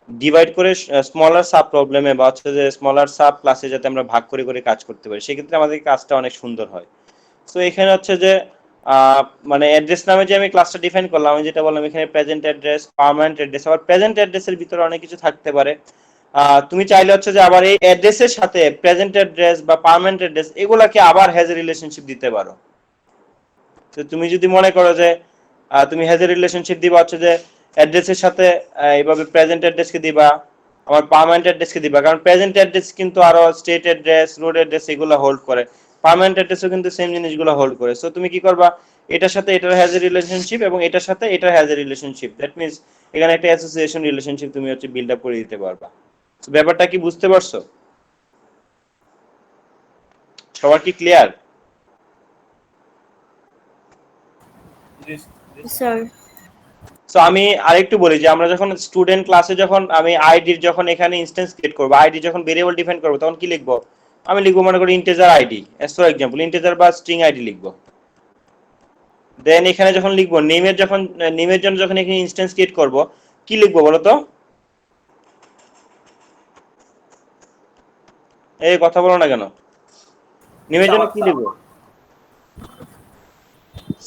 ডিভাইড করে স্মলার সাব প্রবলেমে বা হচ্ছে যে স্মলার সাব ক্লাসে যাতে আমরা ভাগ করে করে কাজ করতে পারি, সেক্ষেত্রে আমাদের কাজটা অনেক সুন্দর হয়। সো এখানে হচ্ছে যে মানে অ্যাড্রেস নামে যে আমি ক্লাসটা ডিফাইন করলাম, আমি যেটা বললাম এখানে প্রেজেন্ট অ্যাড্রেস, পার্মানেন্ট অ্যাড্রেস, আবার প্রেজেন্ট অ্যাড্রেসের ভিতরে অনেক কিছু থাকতে পারে। তুমি চাইলে হচ্ছে যে আবার এই অ্যাড্রেসের সাথে প্রেজেন্ট অ্যাড্রেস বা পার্মানেন্ট অ্যাড্রেস এগুলাকে আবার হ্যাজ এ রিলেশনশিপ দিতে পারো। তো তুমি যদি মনে করো যে তুমি হ্যাজ এ রিলেশনশিপ দিবা হচ্ছে যে অ্যাড্রেসের সাথে এইভাবে প্রেজেন্ট অ্যাড্রেসকে দিবা, আমার পার্মানেন্ট অ্যাড্রেসকে দিবা, কারণ প্রেজেন্ট অ্যাড্রেস কিন্তু আরো স্টেট অ্যাড্রেস, রোড অ্যাড্রেস এগুলো হোল্ড করে, পার্মানেন্ট অ্যাড্রেসও কিন্তু সেম জিনিসগুলো হোল্ড করে। সো তুমি কি করবা, এটার সাথে এটার হ্যাজ এ রিলেশনশিপ এবং এটার সাথে এটার has a relationship, that means এখানে একটা অ্যাসোসিয়েশন রিলেশনশিপ তুমি হচ্ছে বিল্ড আপ করে দিতে পারবা। তো ব্যাপারটা কি বুঝতে পারছো? সবার কি ক্লিয়ার? জি স্যার। সো আমি আরেকটু বলি যে আমরা যখন স্টুডেন্ট ক্লাসে যখন আমি আইডির যখন এখানে ইনস্ট্যান্স ক্রিয়েট করব, আইডি যখন ভেরিয়েবল ডিফাইন করব, তখন কি লিখবো, আমি লিখবো মনে করি integer ID, as for example integer বা স্ট্রিং আইডি লিখবো। দেন এখানে যখন লিখবো নেমের, যখন নেমের জন্য যখন এখানে ইনস্ট্যান্স ক্রিয়েট করব, কি লিখবো বলো তো? এই কথা বলো না কেন? নেমের জন্য কি লিখবো?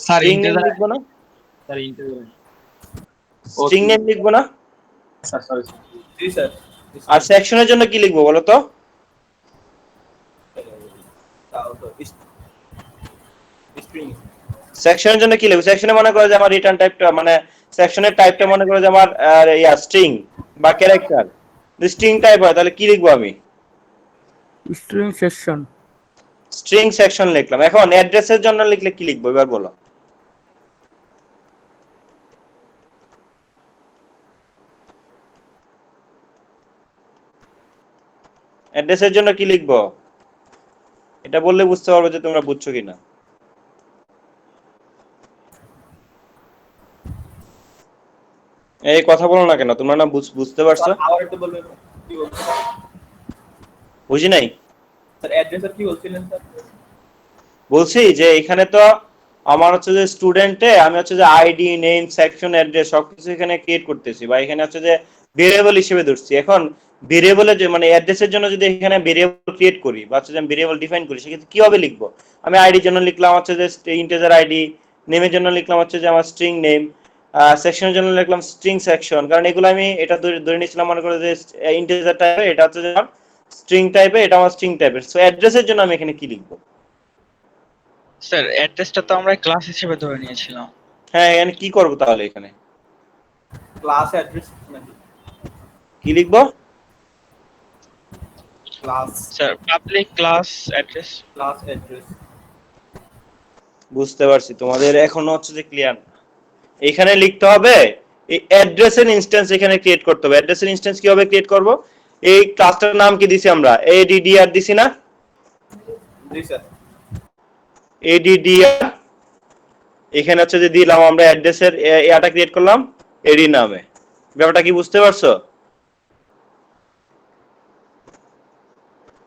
স্যার স্ট্রিং নেম ইন্টিজার, লিখবো না? স্যার ইন্টিজার, স্ট্রিং নেম লিখবো না? স্যার সরি জি স্যার। আর সেকশনের জন্য কি লিখবো বলো তো? তাও তো স্ট্রিং। সেকশনের জন্য কি লিখবো? সেকশনে মনে করো যে আমার রিটার্ন টাইপটা, মানে সেকশনের টাইপটা মনে করো যে আমার স্ট্রিং, বা ক্যারেক্টার, স্ট্রিং টাইপ হয় তাহলে কি লিখবো আমি? String section. স্ট্রিং সেকশন লিখলাম। এখন অ্যাড্রেসের জন্য লিখলে কি লিখবো এবার বলো? অ্যাড্রেসের জন্য কি লিখবো? এটা বললে বুঝতে পারবো যে তোমরা বুঝছো কিনা। এই কথা বলো না কেন, তোমরা না বুঝতে পারছো? আবার একটু বলবেন কি বলছেন? বুঝি নাই। স্যার অ্যাড্রেসের কি বলছিলেন স্যার? বলছি যে এখানে তো আমার হচ্ছে যে স্টুডেন্টে আমি হচ্ছে যে আইডি, নেম, সেকশন, অ্যাড্রেস সবকিছু এখানে ক্রিয়েট করতেছি, বা এখানে হচ্ছে যে ভেরিয়েবল হিসেবে ধরছি। এখন ভেরিয়েবলের যে মানে অ্যাড্রেসের জন্য যদি এখানে ভেরিয়েবল ক্রিয়েট করি বা হচ্ছে যে আমি ভেরিয়েবল ডিফাইন করি, সেক্ষেত্রে কিভাবে লিখবো? আমি আইডির জন্য লিখলাম হচ্ছে যে ইন্টিজার আইডি, নেমের জন্য লিখলাম হচ্ছে যে আমার স্ট্রিং নেম, সেকশনের জন্য লিখলাম স্ট্রিং সেকশন, কারণ এগুলো আমি এটা ধরে নিয়েছিলাম মনে করো যে ইন্টিজার টাইপের, এটা হচ্ছে যে স্ট্রিং টাইপের, এটা আমার স্ট্রিং টাইপের। সো অ্যাড্রেসের জন্য আমি এখানে কি লিখবো? স্যার অ্যাড্রেসটা তো আমরা ক্লাস হিসেবে ধরে নিয়েছিলাম। হ্যাঁ, এখানে কি করবো তাহলে? এখানে ক্লাস অ্যাড্রেস নাকি কি লিখবো? Class? Sir public class address. Class address. বুঝতে পারছি, তোমাদের এখনো হচ্ছে যে ক্লিয়ার। এখানে লিখতে হবে এই অ্যাড্রেসের ইনস্ট্যান্স এখানে ক্রিয়েট করতে হবে। অ্যাড্রেসের ইনস্ট্যান্স কিভাবে ক্রিয়েট করব? এই ক্লাসটার নাম কি দিছি আমরা? এডিডিআর দিছি না? জি স্যার। এডিডিআর এখানে হচ্ছে যে দিলাম আমরা অ্যাড্রেসের ইয়াটা ক্রিয়েট করলাম এডি নামে। ব্যাপারটা কি বুঝতে পারছো?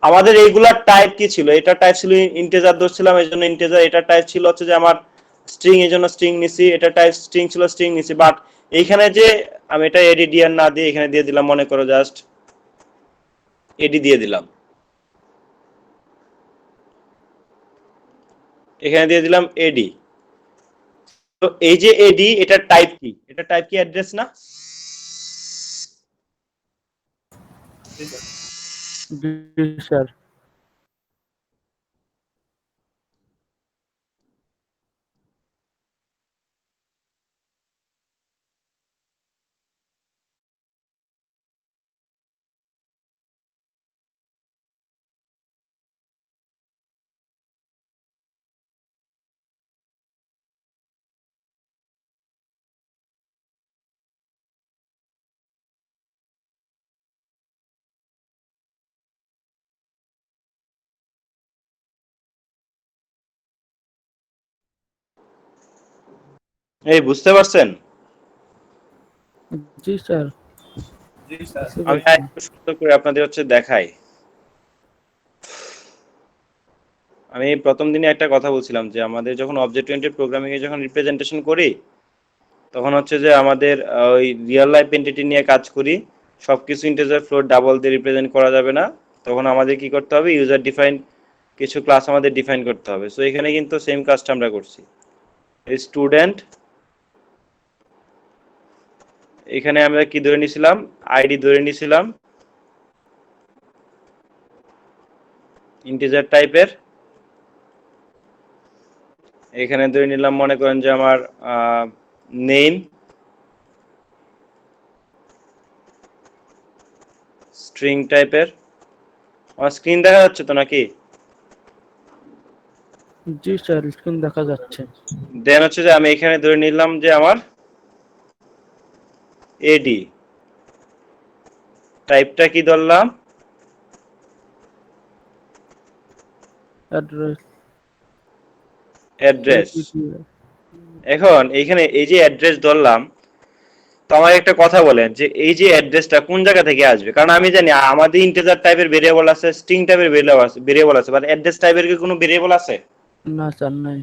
আমাদের এইগুলার টাইপ কি ছিল? এটা টাইপ ছিল ইন্টিজার ধরছিলাম, এই জন্য ইন্টিজার। এটা টাইপ ছিল হচ্ছে যে আমার স্ট্রিং, এই জন্য স্ট্রিং নিছি। এটা টাইপ স্ট্রিং ছিল, স্ট্রিং নিছি। বাট এইখানে যে আমি এটা এডিডিআর না দিয়ে এখানে দিয়ে দিলাম, মনে করো জাস্ট এডি দিয়ে দিলাম, এখানে দিয়ে দিলাম এডি। তো এই যে এডি, এটা টাইপ কি? এটা টাইপ কি অ্যাড্রেস না? জি স্যার। জি স্যার। এই বুঝতে পারছেন? জি স্যার। জি স্যার। আমি একটু সুন্দর করে আপনাদের হচ্ছে দেখাই। আমি প্রথম দিনে একটা কথা বলছিলাম যে আমাদের যখন অবজেক্ট ওরিয়েন্টেড প্রোগ্রামিং এ যখন রিপ্রেজেন্টেশন করি, তখন হচ্ছে যে আমাদের ওই রিয়েল লাইফ এন্টিটি নিয়ে কাজ করি। সবকিছু ইন্টিজার ফ্লোট ডাবল দিয়ে রিপ্রেজেন্ট করা যাবে না। তখন আমাদের কি করতে হবে? ইউজার ডিফাইন কিছু ক্লাস আমাদের ডিফাইন করতে হবে। সো এখানে কিন্তু সেম কাজটা আমরা করছি। স্টুডেন্ট, এখানে আমরা কি ধরে নিয়েছিলাম? আইডি ধরে নিয়েছিলাম ইন্টিজার টাইপের। এখানে ধরে নিলাম মনে করেন যে আমার নেম, স্ট্রিং টাইপের। আমার স্ক্রিন দেখা যাচ্ছে তো নাকি? জি স্যার, স্ক্রিন দেখা যাচ্ছে। দেন হচ্ছে যে আমি এখানে ধরে নিলাম যে আমার এডি, টাইপটা কি ধরলাম? অ্যাড্রেস। অ্যাড্রেস। এখন এইখানে এই যে অ্যাড্রেস ধরলাম, তো আমার একটা কথা বলেন যে এই যে অ্যাড্রেসটা কোন জায়গা থেকে আসবে? কারণ আমি জানি আমাদের ইন্টিজার টাইপের ভেরিয়েবল আছে, স্ট্রিং টাইপের ভেরিয়েবল আছে, বাট অ্যাড্রেস টাইপের কি কোনো ভেরিয়েবল আছে? না স্যার, নাই।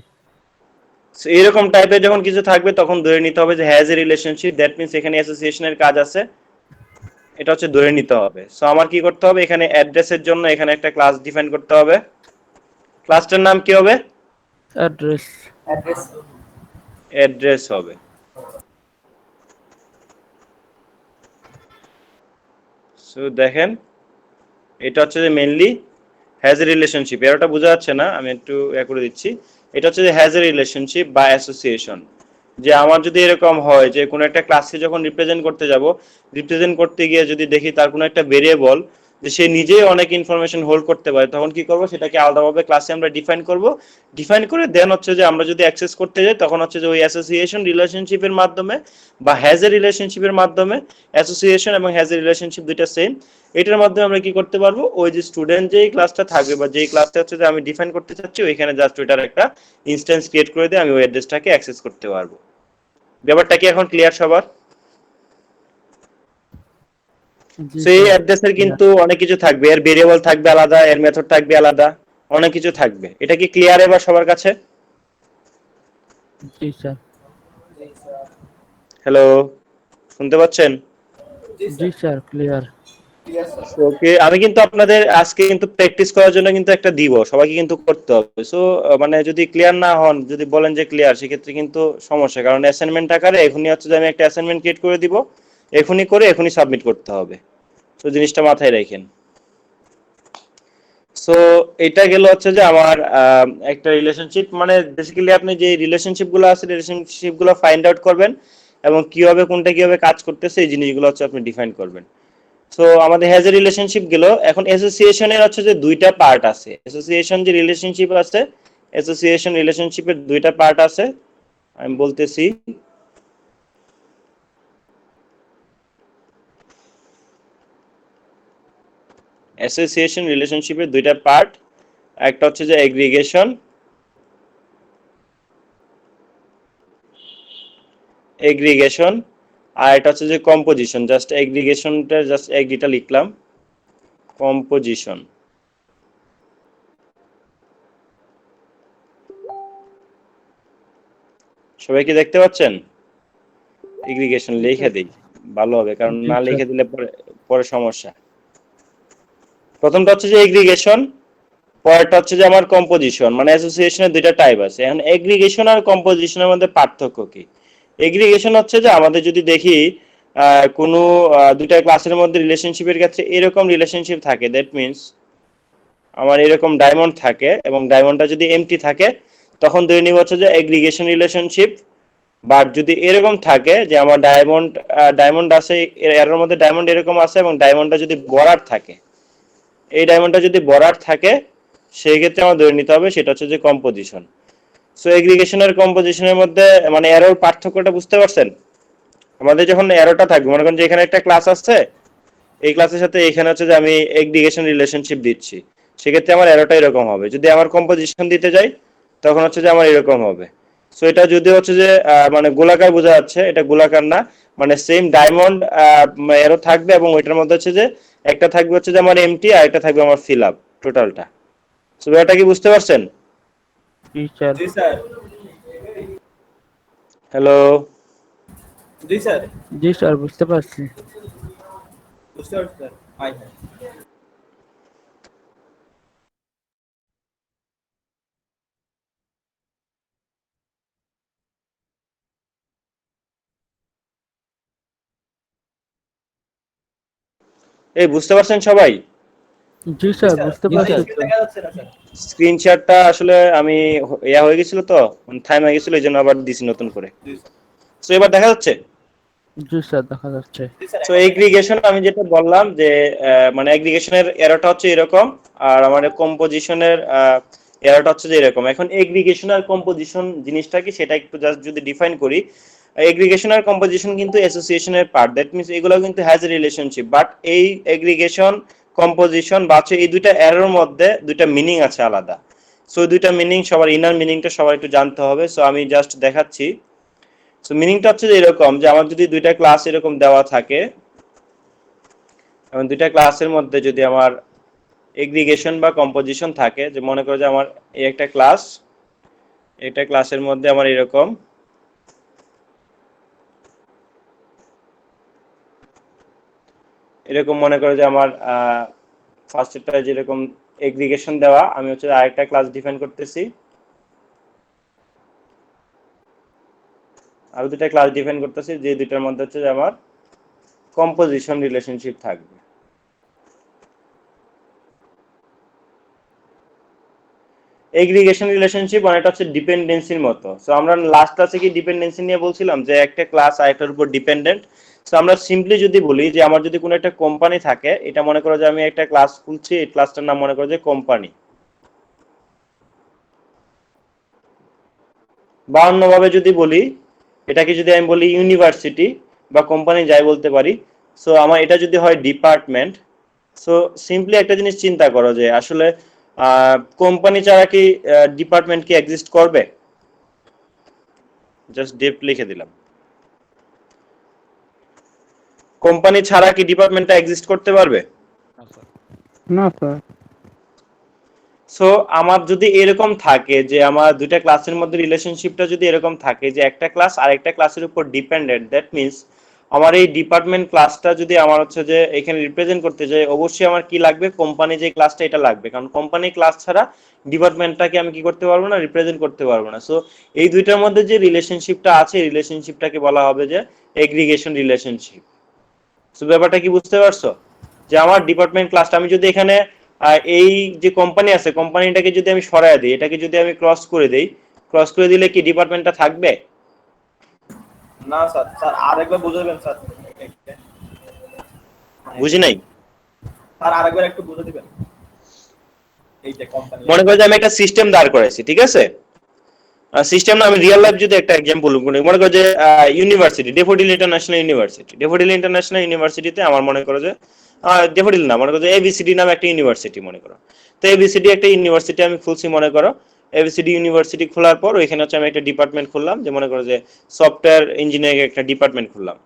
সো এরকম টাইপের যখন কিছু থাকবে তখন ধরে নিতে হবে যে has a relationship, that means এখানে অ্যাসোসিয়েশনের কাজ আছে, এটা হচ্ছে ধরে নিতে হবে। সো আমার কি করতে হবে? এখানে অ্যাড্রেসের জন্য এখানে একটা ক্লাস ডিফাইন করতে হবে। ক্লাসটার নাম কি হবে? অ্যাড্রেস। অ্যাড্রেস। অ্যাড্রেস হবে। সো দেখেন, এটা হচ্ছে যে মেইনলি হ্যাজ এ রিলেশনশিপ। এরটা বোঝা যাচ্ছে না, আমি একটু করে দিচ্ছি। এটা হচ্ছে যে হ্যাজ এ রিলেশনশিপ বা অ্যাসোসিয়েশন। যে আমার যদি এরকম হয় যে কোনো একটা ক্লাসকে যখন রিপ্রেজেন্ট করতে যাব, রিপ্রেজেন্ট করতে গিয়ে যদি দেখি তার কোনো একটা ভেরিয়েবল যে সে নিজেই অনেক ইনফরমেশন হোল্ড করতে পারে, তখন কি করব, সেটাকে আলাদাভাবে ক্লাসে আমরা ডিফাইন করব। ডিফাইন করে দেন হচ্ছে যে আমরা যদি অ্যাক্সেস করতে যাই তখন হচ্ছে যে ওই অ্যাসোসিয়েশন রিলেশনশিপের মাধ্যমে বা হ্যাজ এ রিলেশনশিপের মাধ্যমে, অ্যাসোসিয়েশন এবং হ্যাজ এ রিলেশনশিপ দুইটা সেম, এটার মাধ্যমে আমরা কি করতে পারবো, ওই যে স্টুডেন্ট যেই ক্লাসটা থাকবে বা যেই ক্লাসটা হচ্ছে যে আমি ডিফাইন করতে চাচ্ছি ওইখানে জাস্ট ওইটার একটা ইনস্ট্যান্স ক্রিয়েট করে দিয়ে আমি ওই অ্যাড্রেসটাকে অ্যাক্সেস করতে পারবো। ব্যাপারটা কি এখন ক্লিয়ার সবার? সেই অ্যাড্রেসের কিন্তু অনেক কিছু থাকবে, এর ভেরিয়েবল থাকবে আলাদা, এর মেথড থাকবে আলাদা, অনেক কিছু থাকবে। এটা কি ক্লিয়ার এবার সবার কাছে? জি স্যার। হ্যালো, শুনতে পাচ্ছেন? জি স্যার, ক্লিয়ার। ওকে, আমি কিন্তু আপনাদের আজকে কিন্তু প্র্যাকটিস করার জন্য কিন্তু একটা দিব, সবাইকে কিন্তু করতে হবে। সো মানে যদি ক্লিয়ার না হন, যদি বলেন যে ক্লিয়ার, সেক্ষেত্রে কিন্তু সমস্যা, কারণ অ্যাসাইনমেন্ট আকারে এখনই হচ্ছে যে আমি একটা অ্যাসাইনমেন্ট ক্রিয়েট করে দিব, এখনই করে এখনই সাবমিট করতে হবে। সো জিনিসটা মাথায় রাখেন। সো এটা গেল হচ্ছে যে আমার একটা রিলেশনশিপ, মানে বেসিক্যালি আপনি যে রিলেশনশিপ গুলো আছে রিলেশনশিপ গুলো ফাইন্ড আউট করবেন এবং কিভাবে কোনটা কিভাবে কাজ করতেছে এই জিনিসগুলো হচ্ছে আপনি ডিফাইন করবেন। সো আমাদের হ্যাজ এ রিলেশনশিপ গেল। এখন অ্যাসোসিয়েশনের হচ্ছে যে দুইটা পার্ট আছে, অ্যাসোসিয়েশন যে রিলেশনশিপ আছে, অ্যাসোসিয়েশন রিলেশনশিপের দুইটা পার্ট আছে, আমি বলতেছি। অ্যাসোসিয়েশন রিলেশনশিপের দুইটা পার্ট, একটা হচ্ছে যে এগ্রিগেশন, এগ্রিগেশন, আর এটা হচ্ছে যে কম্পোজিশন। জাস্ট এগ্রিগেশনটা জাস্ট এগ্রিটা লিখলাম, কম্পোজিশন। সবাই কি দেখতে পাচ্ছেন? এগ্রিগেশন লিখে দেই ভালো হবে, কারণ জি না স্যার। লিখে দিলে পরে পরে সমস্যা। প্রথমটা হচ্ছে যে এগ্রিগেশন, পরেরটা হচ্ছে যে আমার কম্পোজিশন। মানে অ্যাসোসিয়েশনের দুইটা টাইপ আছে। এখন এগ্রিগেশন আর কম্পোজিশনের মধ্যে পার্থক্য কি? এগ্রিগেশন হচ্ছে যে আমাদের যদি দেখি কোনো দুইটা ক্লাসের মধ্যে রিলেশনশিপের ক্ষেত্রে এরকম রিলেশনশিপ থাকে, দ্যাট মিন্স আমার এরকম ডায়মন্ড থাকে এবং ডায়মন্ডটা যদি এমটি থাকে, তখন ধরে নিব হচ্ছে যে এগ্রিগেশন রিলেশনশিপ। বাট যদি এরকম থাকে যে আমার ডায়মন্ড আছে, এর মধ্যে ডায়মন্ড এরকম আছে এবং ডায়মন্ডটা যদি বরাট থাকে, এই ডায়মন্ডটা যদি বরাট থাকে, সেই ক্ষেত্রে আমার ধরে নিতে হবে সেটা হচ্ছে যে কম্পোজিশন। সো এগ্রিগেশন আর কম্পোজিশনের মধ্যে মানে এরোর পার্থক্যটা বুঝতে পারছেন? আমাদের যখন এরোটা থাকবে, মনে করেন যে এখানে একটা ক্লাস আছে, এই ক্লাসের সাথে এখানে হচ্ছে যে আমি এগ্রিগেশন রিলেশনশিপ দিচ্ছি, সেক্ষেত্রে আমার এরোটা এরকম হবে। যদি আমার কম্পোজিশন দিতে যাই তখন হচ্ছে যে আমার এরকম হবে। সো এটা যদি হচ্ছে যে মানে গোলাকার বোঝা যাচ্ছে, এটা গোলাকার না, মানে সেম ডায়মন্ড এরো থাকবে এবং ওইটার মধ্যে হচ্ছে যে একটা থাকবে হচ্ছে যে আমার এমটি আর একটা থাকবে আমার ফিল আপ, টোটালটা। সো এটা কি বুঝতে পারছেন? জি স্যার। জি স্যার। হ্যালো, জি স্যার। জি স্যার, বুঝতে পারছি। বুঝতে পারছি স্যার। High high. এই বুঝতে পারছেন সবাই? জি স্যার, বুঝতে পারছি তো। দেখা যাচ্ছে না স্যার। স্ক্রিনশটটা আসলে আমি ইয়া হয়ে গেছিল তো, টাইম হয়ে গেছিল, এই জন্য আবার দিছি নতুন করে। জি স্যার। তো এবার দেখা যাচ্ছে? জি স্যার, দেখা যাচ্ছে। জি স্যার। তো এগ্রিগেশন আমি যেটা বললাম যে মানে এগ্রিগেশনের এরোটা হচ্ছে এরকম, আর আমাদের কম্পোজিশনের এরোটা হচ্ছে যে এরকম। এখন এগ্রিগেশন আর কম্পোজিশন জিনিসটা কি সেটা একটু জাস্ট যদি ডিফাইন করি, এগ্রিগেশন আর কম্পোজিশন কিন্তু অ্যাসোসিয়েশনের পার্ট, দ্যাট মিন্স এগুলো কিন্তু হ্যাজ এ রিলেশনশিপ। বাট এই এগ্রিগেশন, কম্পোজিশন বা হচ্ছে এই দুইটা এরোর মধ্যে দুইটা মিনিং আছে আলাদা। সো দুইটা মিনিং সবার ইনার মিনিংটা সবার একটু জানতে হবে। সো আমি জাস্ট দেখাচ্ছি। সো মিনিংটা হচ্ছে যে এরকম, যে আমার যদি দুইটা ক্লাস এরকম দেওয়া থাকে এবং দুইটা ক্লাসের মধ্যে যদি আমার এগ্রিগেশন বা কম্পোজিশন থাকে, যে মনে করো যে আমার এই একটা ক্লাস, এটা ক্লাসের মধ্যে আমার এরকম এরকম মনে করো যে আমার ফার্স্টটা যেরকম এগ্রিগেশন দেওয়া, আমি হচ্ছে আরেকটা ক্লাস ডিফাইন করতেছি, আরো দুটা ক্লাস ডিফাইন করতেছি, যে দুইটার মধ্যে হচ্ছে যে আমার কম্পোজিশন রিলেশনশিপ থাকবে। এগ্রিগেশন রিলেশনশিপ অনেকটা হচ্ছে ডিপেন্ডেন্সির মতো। সো আমরা লাস্ট ক্লাসে কি ডিপেন্ডেন্সি নিয়ে বলছিলাম যে একটা ক্লাস আরেকটার উপর ডিপেন্ডেন্ট। সো আমরা সিম্পলি যদি বলি যে আমার যদি কোনো একটা কোম্পানি থাকে, এটা মনে করো যে আমি একটা ক্লাস খুলছি, এই ক্লাসটার নাম মনে করো যে কোম্পানি, বা অন্যভাবে যদি বলি এটাকে যদি আমি বলি ইউনিভার্সিটি বা কোম্পানি যাই বলতে পারি। সো আমার এটা যদি হয় ডিপার্টমেন্ট, সো সিম্পলি একটা জিনিস চিন্তা করো যে আসলে কোম্পানি ছাড়া কি ডিপার্টমেন্ট কি এক্সিস্ট করবে? জাস্ট ডিপ লিখে দিলাম, কোম্পানি ছাড়া কি ডিপার্টমেন্টটা এক্সিস্ট করতে পারবে? না স্যার। সো আমার যদি এরকম থাকে যে আমার দুইটা ক্লাসের মধ্যে রিলেশনশিপটা যদি এরকম থাকে যে একটা ক্লাস আরেকটা ক্লাসের উপর ডিপেন্ডেন্ট, দ্যাট মিন্স আমার এই ডিপার্টমেন্ট ক্লাসটা যদি আমার হচ্ছে যে এখানে রিপ্রেজেন্ট করতে যাই, অবশ্যই আমার কি লাগবে, কোম্পানি যে ক্লাসটা এটা লাগবে, কারণ কোম্পানি ক্লাস ছাড়া ডিপার্টমেন্টটাকে আমি কি করতে পারবো না, রিপ্রেজেন্ট করতে পারবো না। সো এই দুইটার মধ্যে যে রিলেশনশিপটা আছে, রিলেশনশিপটাকে বলা হবে যে এগ্রিগেশন রিলেশনশিপ। সো ব্যাপারটা কি বুঝতে পারছো? যে আমার ডিপার্টমেন্ট ক্লাসটা আমি যদি এখানে এই যে কোম্পানি আছে, কোম্পানিটাকে যদি আমি সরায় দিই, এটাকে যদি আমি ক্রস করে দেই, ক্রস করে দিলে কি ডিপার্টমেন্টটা থাকবে? না স্যার, স্যার আরেকবার বুঝাবেন স্যার। বুঝি নাই স্যার আরেকবার একটু বুঝে দিবেন। এই যে কোম্পানি, মনে করো যে আমি একটা সিস্টেম দাঁড় করাইছি, ঠিক আছে? সিস্টেম না, আমি রিয়েল লাইফ যদি একটা एग्जांपल বলি, মনে করো যে university, daffodil international university, daffodil international ইউনিভার্সিটিতে আমার মনে করো যে ডেফোডিল না, মনে করো যে এবিসিডি নামে একটা ইউনিভার্সিটি মনে করো। তো এবিসিডি একটা ইউনিভার্সিটি আমি খুলছি, মনে করো এবিসিডি ইউনিভার্সিটি খোলার পর ওইখানে হচ্ছে আমি একটা ডিপার্টমেন্ট খুললাম, যে মনে করো যে সফটওয়্যার ইঞ্জিনিয়ারিং একটা ডিপার্টমেন্ট খুললাম।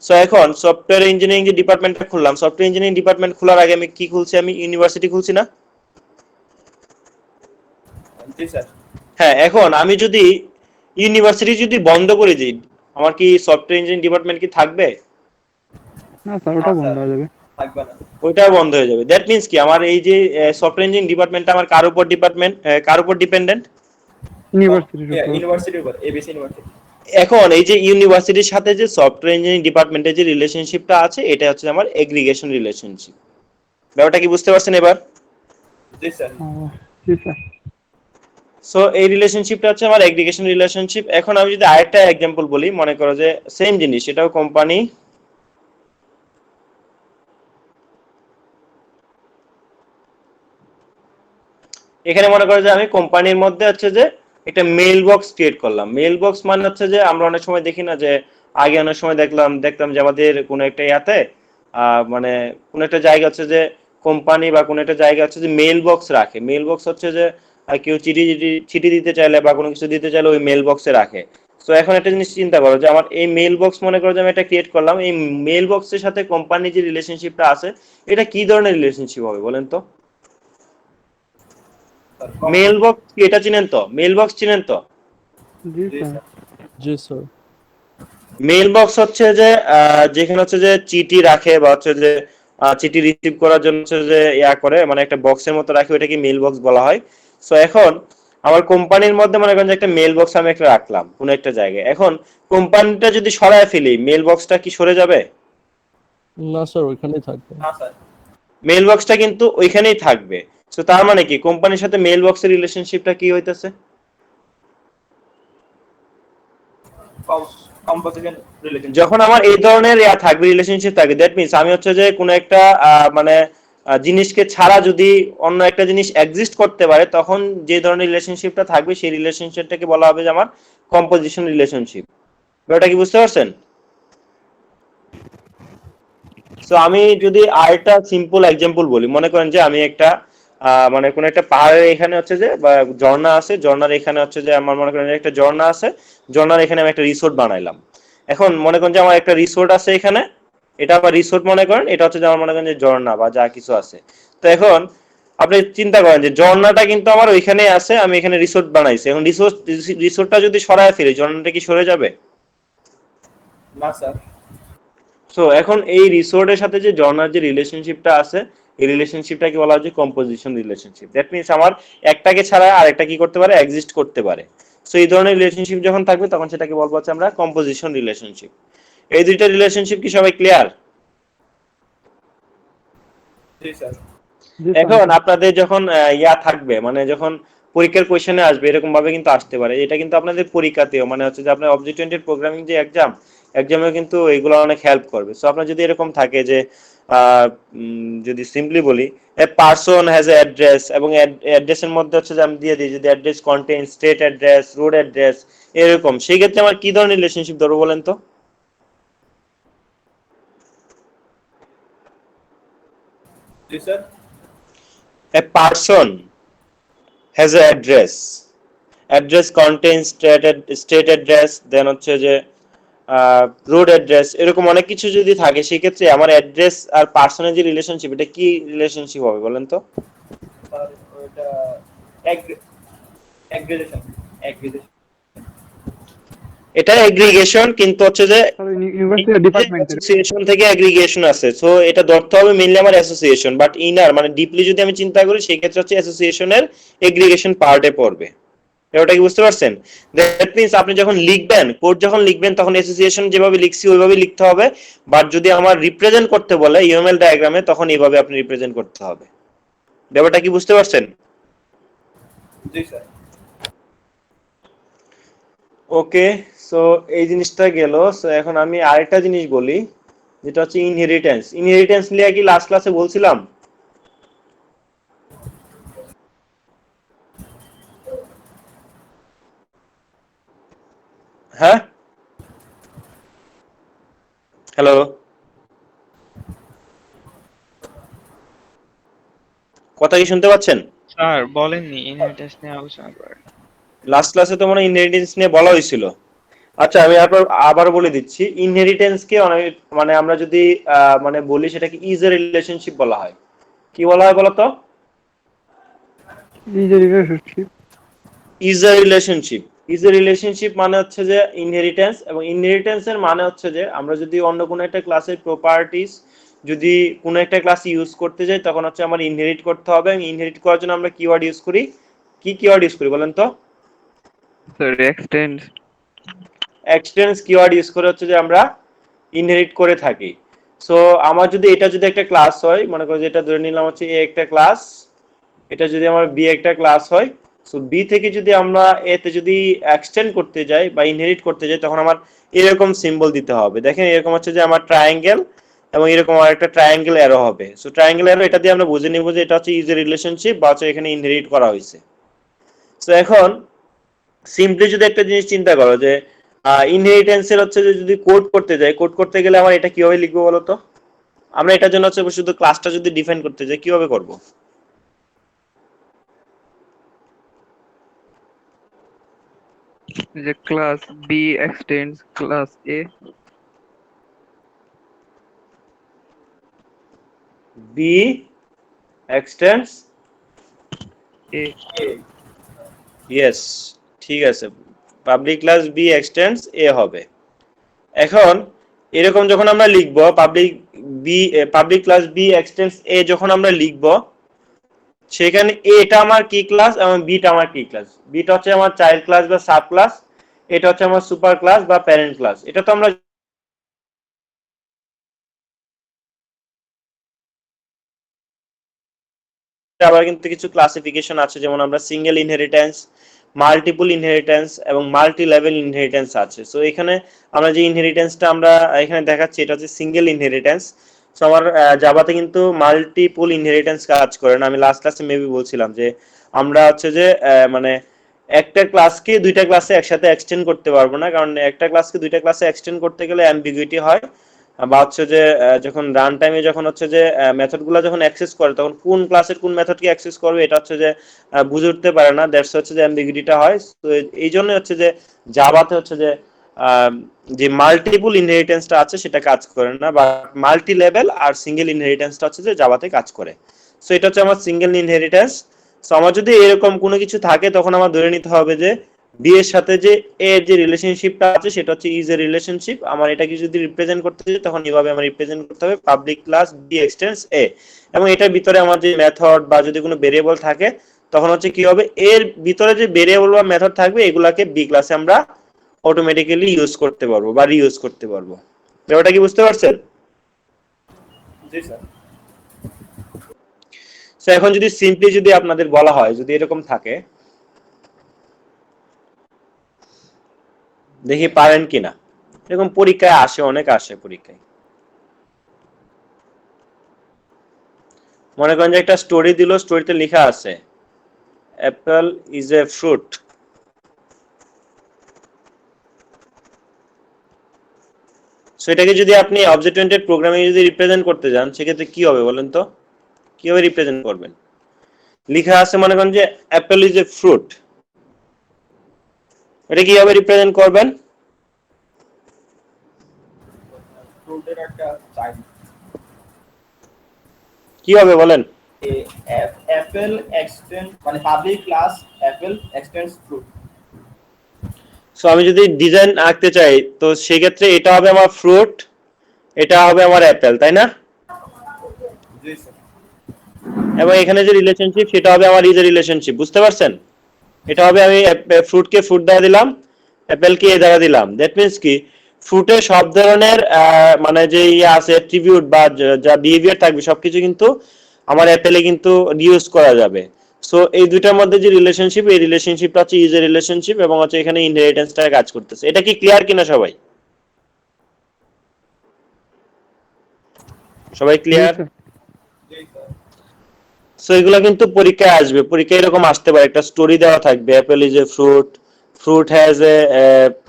সো এখন সফটওয়্যার ইঞ্জিনিয়ারিং যে ডিপার্টমেন্টটা খুললাম, সফটওয়্যার ইঞ্জিনিয়ারিং ডিপার্টমেন্ট খোলার আগে আমি কি খুলছি, আমি ইউনিভার্সিটি খুলছি না? জি স্যার। হ্যাঁ, এখন আমি যদি ইউনিভার্সিটি যদি বন্ধ করে দিই, আমার কি সফটওয়্যার ইঞ্জিনিয়ারিং ডিপার্টমেন্ট কি থাকবে? না স্যার, ওটা বন্ধ হয়ে যাবে। থাকবে না। ওইটাও বন্ধ হয়ে যাবে। দ্যাট মিন্স কি আমার এই যে সফটওয়্যার ইঞ্জিনিয়ারিং ডিপার্টমেন্টটা আমার কার উপর ডিপেন্ডেন্ট? ইউনিভার্সিটির উপর। ইউনিভার্সিটির উপর, এবিসি ইউনিভার্সিটি। এখন এই যে ইউনিভার্সিটির সাথে যে সফটওয়্যার ইঞ্জিনিয়ারিং ডিপার্টমেন্টের যে রিলেশনশিপটা আছে, এটা হচ্ছে আমার এগ্রিগেশন রিলেশনশিপ। ব্যাপারটা কি বুঝতে পারছেন এবার? জি স্যার। জি স্যার। সো এই রিলেশনশিপটা হচ্ছে আমার এগ্রিগেশন রিলেশনশিপ। এখন আমি যদি আরেকটা एग्जांपल বলি, মনে করো যে সেম জিনিস, এটাও কোম্পানি, এখানে মনে করো যে আমি কোম্পানির মধ্যে হচ্ছে যে একটা মেইল বক্স ক্রিয়েট করলাম। মেইল বক্স মানে হচ্ছে যে আমরা অনেক সময় দেখি না যে, আগে অনেক সময় দেখতাম যে আমাদের কোনো একটা ইয়াতে মানে কোনো একটা জায়গা হচ্ছে যে কোম্পানি বা কোনো একটা জায়গা হচ্ছে যে মেইল বক্স রাখে। মেইল বক্স হচ্ছে যে কেউ চিঠি দিতে চাইলে বা কোনো কিছু দিতে চাইলে ওই মেইল বক্সে রাখে। সো এখন একটা জিনিস চিন্তা করো যে আমার এই মেইল বক্স মনে করো যে আমি এটা ক্রিয়েট করলাম, এই মেইল বক্সের সাথে কোম্পানির যে রিলেশনশিপটা আছে, এটা কি ধরনের রিলেশনশিপ হবে বলেন তো? মেইল বক্স কি এটা চিনেন তো? মেইল বক্স চিনেন তো? জি স্যার। জি স্যার। মেইল বক্স হচ্ছে যে যেখানে হচ্ছে যে চিঠি রাখে বা হচ্ছে যে চিঠি রিসিভ করার জন্য হচ্ছে যে ইয়া করে, মানে একটা বক্সের মতো রাখে, ওটাকে মেইল বক্স বলা হয়। সো এখন আমার কোম্পানির মধ্যে মনে করেন যে একটা মেইল বক্স আমি একটা রাখলাম কোনো একটা জায়গায়। এখন কোম্পানিটা যদি সরায় ফেলি, মেইল বক্সটা কি সরে যাবে? না স্যার, ওইখানেই থাকবে। না স্যার। মেইল বক্সটা কিন্তু ওইখানেই থাকবে। সো তার মানে কি কোম্পানির সাথে মেইল বক্সের রিলেশনশিপটা কি হইতাছে? Composition relation. যখন আমার এই ধরনের ইয়া থাকবে, রিলেশনশিপ থাকবে, দ্যাট মিন্স আমি হচ্ছে যে কোনো একটা মানে জিনিসকে ছাড়া যদি অন্য একটা জিনিস এক্সিস্ট করতে পারে, তখন যে ধরনের রিলেশনশিপটা থাকবে সেই রিলেশনশিপটাকে বলা হবে যে আমার কম্পোজিশন রিলেশনশিপ। ব্যাপারটা কি বুঝতে পারছেন? সো আমি যদি আরেকটা সিম্পল एग्जांपल বলি, মনে করেন যে আমি একটা মানে কোন একটা পাহাড়ের এখানে হচ্ছে যে ঝর্ণা আছে, ঝর্ণার এখানে হচ্ছে যে আমার মনে করেন একটা ঝর্ণা আছে, ঝর্ণার এখানে আমি একটা রিসোর্ট বানাইলাম। এখন মনে করেন যে আমার একটা রিসোর্ট আছে এখানে, এটা আবার রিসোর্ট মনে করেন, এটা হচ্ছে যে আমার মনে করেন যে ঝর্ণা বা যা কিছু আছে। তো এখন আপনি চিন্তা করেন যে ঝর্ণাটা কিন্তু আমার ওইখানেই আছে, আমি এখানে রিসোর্ট বানাইছি। এখন রিসোর্টটা যদি সরায় ফেলি, ঝর্ণাটা কি সরে যাবে? না স্যার। সো এখন এই রিসোর্টের সাথে যে ঝর্ণার যে রিলেশনশিপটা আছে, এই রিলেশনশিপটাকে বলা হয় কম্পোজিশন রিলেশনশিপ। দ্যাট মিন্স আমার একটাকে ছাড়া আরেকটা কি করতে পারে, এক্সিস্ট করতে পারে। সো এই ধরনের রিলেশনশিপ যখন থাকবে তখন সেটাকে বলবো হচ্ছে আমরা কম্পোজিশন রিলেশনশিপ। এই দুইটা রিলেশনশিপ কি সবাই ক্লিয়ার? জি স্যার। এখন আপনাদের যখন ইয়া থাকবে, মানে যখন পরীক্ষার কোশ্চেনে আসবে, এরকম ভাবে কিন্তু আসতে পারে। এটা কিন্তু আপনাদের পরীক্ষাতেও মানে হচ্ছে যে আপনার অবজেক্ট ওরিয়েন্টেড প্রোগ্রামিং যে এক্সামেও কিন্তু এগুলো অনেক হেল্প করবে। সো আপনার যদি এরকম থাকে যে যদি সিম্পলি বলি a person has a address, এবং অ্যাড্রেসের মধ্যে হচ্ছে যে আমি দিয়ে দিই যদি address contain state address, road address, এরকম, সেই ক্ষেত্রে আমার কি ধরনের রিলেশনশিপ ধরবো বলেন তো? জি sir. A person has a address contains state address, then হচ্ছে যে রোড অ্যাড্রেস, এরকম অনেক কিছু যদি থাকে সেই ক্ষেত্রে আমার অ্যাড্রেস আর পার্সনের যে রিলেশনশিপ, এটা কি রিলেশনশিপ হবে বলেন তো? স্যার ওটা অ্যাগ্রিগেশন। এটা এগ্রিগেশন, কিন্তু হচ্ছে যে স্যার ইউনিভার্সিটি ডিপার্টমেন্টের অ্যাসোসিয়েশন থেকে এগ্রিগেশন আছে, সো এটা ধরতে হবে মেইনলি আমার অ্যাসোসিয়েশন, বাট ইনার মানে ডিপলি যদি আমি চিন্তা করি সেই ক্ষেত্রে হচ্ছে অ্যাসোসিয়েশনের এগ্রিগেশন পার্টে পড়বে। এটা কি বুঝতে পারছেন? দ্যাট মিন্স আপনি যখন লিখবেন, কোড যখন লিখবেন তখন অ্যাসোসিয়েশন যেভাবে লিখছি ওইভাবে লিখতে হবে, বাট যদি আমার রিপ্রেজেন্ট করতে বলে ইউএমএল ডায়াগ্রামে তখন এইভাবে আপনি রিপ্রেজেন্ট করতে হবে। ব্যাপারটা কি বুঝতে পারছেন? জি স্যার। ওকে, সো এই জিনিসটা গেল। সো এখন আমি আরেকটা জিনিস বলি, যেটা হচ্ছে ইনহেরিটেন্স নিয়ে কি লাস্ট ক্লাসে বলছিলাম? হ্যাঁ, হ্যালো, কথা কি শুনতে পাচ্ছেন? স্যার বলেননি ইনহেরিটেন্স নিয়ে আলোচনা করেন। লাস্ট ক্লাসে তো মানে ইনহেরিটেন্স নিয়ে বলা হয়েছিল। আচ্ছা, আমি আবার বলে দিচ্ছি, ইনহেরিটেন্স কে অনেক মানে আমরা যদি মানে বলি সেটাকে ইজ এ রিলেশনশিপ বলা হয়। কি বলা হয় বলো তো? এই যে রিলেশনশিপ ইজ এ রিলেশনশিপ মানে হচ্ছে যে ইনহেরিটেন্স, এবং ইনহেরিটেন্সের মানে হচ্ছে যে আমরা যদি অন্য কোনো একটা ক্লাসের প্রপার্টিজ যদি কোনো একটা ক্লাস ইউজ করতে যাই তখন হচ্ছে আমার ইনহেরিট করতে হবে, এবং ইনহেরিট করার জন্য আমরা কিওয়ার্ড ইউজ করি। কি কিওয়ার্ড ইউজ করি বলেন তো? স্যার এক্সটেন্স কিওয়ার্ড ইউজ করে হচ্ছে যে আমরা ইনহেরিট করে থাকি। সো আমার যদি এটা যদি একটা ক্লাস হয়, মনে করো যে এটা ধরে নিলাম হচ্ছে এ একটা ক্লাস, এটা যদি আমার বি একটা ক্লাস হয়, সো বি থেকে যদি আমরা এ তে যদি এক্সটেন্ড করতে যাই বা ইনহেরিট করতে যাই তখন আমার এরকম সিম্বল দিতে হবে। দেখেন এরকম হচ্ছে যে আমার ট্রায়াঙ্গেল, এবং এরকম আরেকটা ট্রায়াঙ্গেল অ্যারো হবে। সো ট্রায়াঙ্গেল অ্যারো এটা দিয়ে আমরা বুঝে নিব যে এটা হচ্ছে ইজ এ রিলেশনশিপ বা হচ্ছে এখানে ইনহেরিট করা হয়েছে। সো এখন সিম্পলি যদি একটা জিনিস চিন্তা করো যে ইনহেরিটেন্সের হচ্ছে যে যদি কোড করতে যাই, কোড করতে গেলে আমার এটা কিভাবে লিখবো বলো তো? আমরা এটার জন্য হচ্ছে শুধু ক্লাসটা যদি ডিফাইন করতে যাই কিভাবে করব? যে ক্লাস বি এক্সটেন্ডস ক্লাস এ, বি এক্সটেন্ডস এ ইয়েস, ঠিক আছে, পাবলিক ক্লাস বি এক্সটেন্ডস এ হবে। এখন এরকম যখন আমরা লিখবো পাবলিক ক্লাস বি এক্সটেন্ডস এ যখন আমরা লিখবো, সেখানে এটা আমার কি ক্লাস এবং বিটা আমার কি ক্লাস? বিটা হচ্ছে আমার চাইল্ড ক্লাস বা সাব ক্লাস, এটা হচ্ছে আমার সুপার ক্লাস বা প্যারেন্ট ক্লাস। এটা তো আমরা আবার কিন্তু কিছু ক্লাসিফিকেশন আছে, যেমন আমরা সিঙ্গেল ইনহেরিটেন্স, মাল্টিপল ইনহেরিটেন্স এবং মাল্টি লেভেল ইনহেরিটেন্স আছে। সো এখানে আমরা যে ইনহেরিটেন্সটা আমরা এখানে দেখাচ্ছি এটা হচ্ছে সিঙ্গেল ইনহেরিটেন্স। সো আমার জাভাতে কিন্তু মাল্টিপল ইনহেরিটেন্স কাজ করে না। আমি লাস্ট ক্লাসে মেবি বলছিলাম যে আমরা হচ্ছে যে মানে একটা ক্লাসকে দুইটা ক্লাসে একসাথে এক্সটেন্ড করতে পারবো না, কারণ একটা ক্লাসকে দুইটা ক্লাসে এক্সটেন্ড করতে গেলে অ্যাম্বিগুইটি হয়, বা হচ্ছে যে যখন রান টাইমে যখন হচ্ছে যে মেথডগুলো যখন অ্যাক্সেস করে তখন কোন ক্লাসের কোন মেথডকে অ্যাক্সেস করবে এটা হচ্ছে যে বুঝে উঠতে পারে না, দ্যাটস হচ্ছে যে অ্যাম্বিগুইটিটা হয়। তো এই জন্য হচ্ছে যে জাভাতে হচ্ছে যে যে মাল্টিপল ইনহেরিটেন্সটা আছে সেটা কাজ করে না, বা মাল্টি লেভেল আর সিঙ্গেল ইনহেরিটেন্সটা হচ্ছে যে জাভাতে কাজ করে। সো এটা হচ্ছে আমার সিঙ্গেল ইনহেরিটেন্স। সো আমার যদি এরকম কোনো কিছু থাকে তখন আমার ধরে নিতে হবে যে বি এর সাথে যে এ এর যে রিলেশনশিপটা আছে সেটা হচ্ছে ইজ এ রিলেশনশিপ। আমার এটাকে যদি রিপ্রেজেন্ট করতে চাই তখন এইভাবে আমার রিপ্রেজেন্ট করতে হবে পাবলিক ক্লাস বি এক্সটেন্ডস এ, এবং এটার ভিতরে আমার যে মেথড বা যদি কোনো ভেরিয়েবল থাকে তখন হচ্ছে কি হবে, এর ভিতরে যে ভেরিয়েবল বা মেথড থাকবে এগুলাকে বি ক্লাসে আমরা অটোমেটিক্যালি ইউজ করতে পারবো বা রিইউজ করতে পারবো। ব্যাপারটা কি বুঝতে পারছেন? জি স্যার। সো এখন যদি সিম্পলি যদি আপনাদের বলা হয় যদি এরকম থাকে দেখি পারেন কিনা। এরকম পরীক্ষায় আসে, অনেক আসে পরীক্ষায়। মনে করেন যে একটা স্টোরি দিল, স্টোরিতে লেখা আছে Apple is a fruit. So এটাকে যদি আপনি অবজেক্ট ওরিয়েন্টেড প্রোগ্রামিং যদি রিপ্রেজেন্ট করতে যান, সেক্ষেত্রে কি হবে বলেন তো? কিভাবে রিপ্রেজেন্ট করবেন? লেখা আছে মনে করেন যে অ্যাপল ইজ এ ফ্রুট, এটা কিভাবে রিপ্রেজেন্ট করবেন? ফ্রুটের একটা চাইল্ড কি হবে বলেন? অ্যাপেল এক্সটেন্ড মানে public class Apple extends fruit. So আমি যদি ডিজাইন আঁকতে চাই, তো সেক্ষেত্রে এটা হবে আমার ফ্রুট, এটা হবে আমার অ্যাপেল, তাই না? জি স্যার। এবং এখানে যে রিলেশনশিপ, সেটা হবে আমার ইজ এ রিলেশনশিপ, বুঝতে পারছেন? এটা হবে আমি ফ্রুটকে ফ্রুট দ্বারা দিলাম, অ্যাপেলকে এ দ্বারা দিলাম। দ্যাট মিনস কি, ফ্রুটে সব ধরনের মানে যে ইয়ে আছে অ্যাট্রিবিউট বা যা বিহেভিয়ার থাকবে সবকিছু কিন্তু আমার অ্যাপেলে কিন্তু ইউজ করা যাবে। সো এই দুইটার মধ্যে যে রিলেশনশিপ, এই রিলেশনশিপটা হচ্ছে ইজ এ রিলেশনশিপ, এবং হচ্ছে এখানে ইনহেরিটেন্সটা কাজ করতেছে। এটা কি ক্লিয়ার কিনা সবাই? সবাই ক্লিয়ার? জি স্যার। সো এগুলো কিন্তু পরীক্ষায় আসবে, পরীক্ষায় এরকম আসতে পারে, একটা স্টোরি দেওয়া থাকবে Apple is a fruit, fruit has a,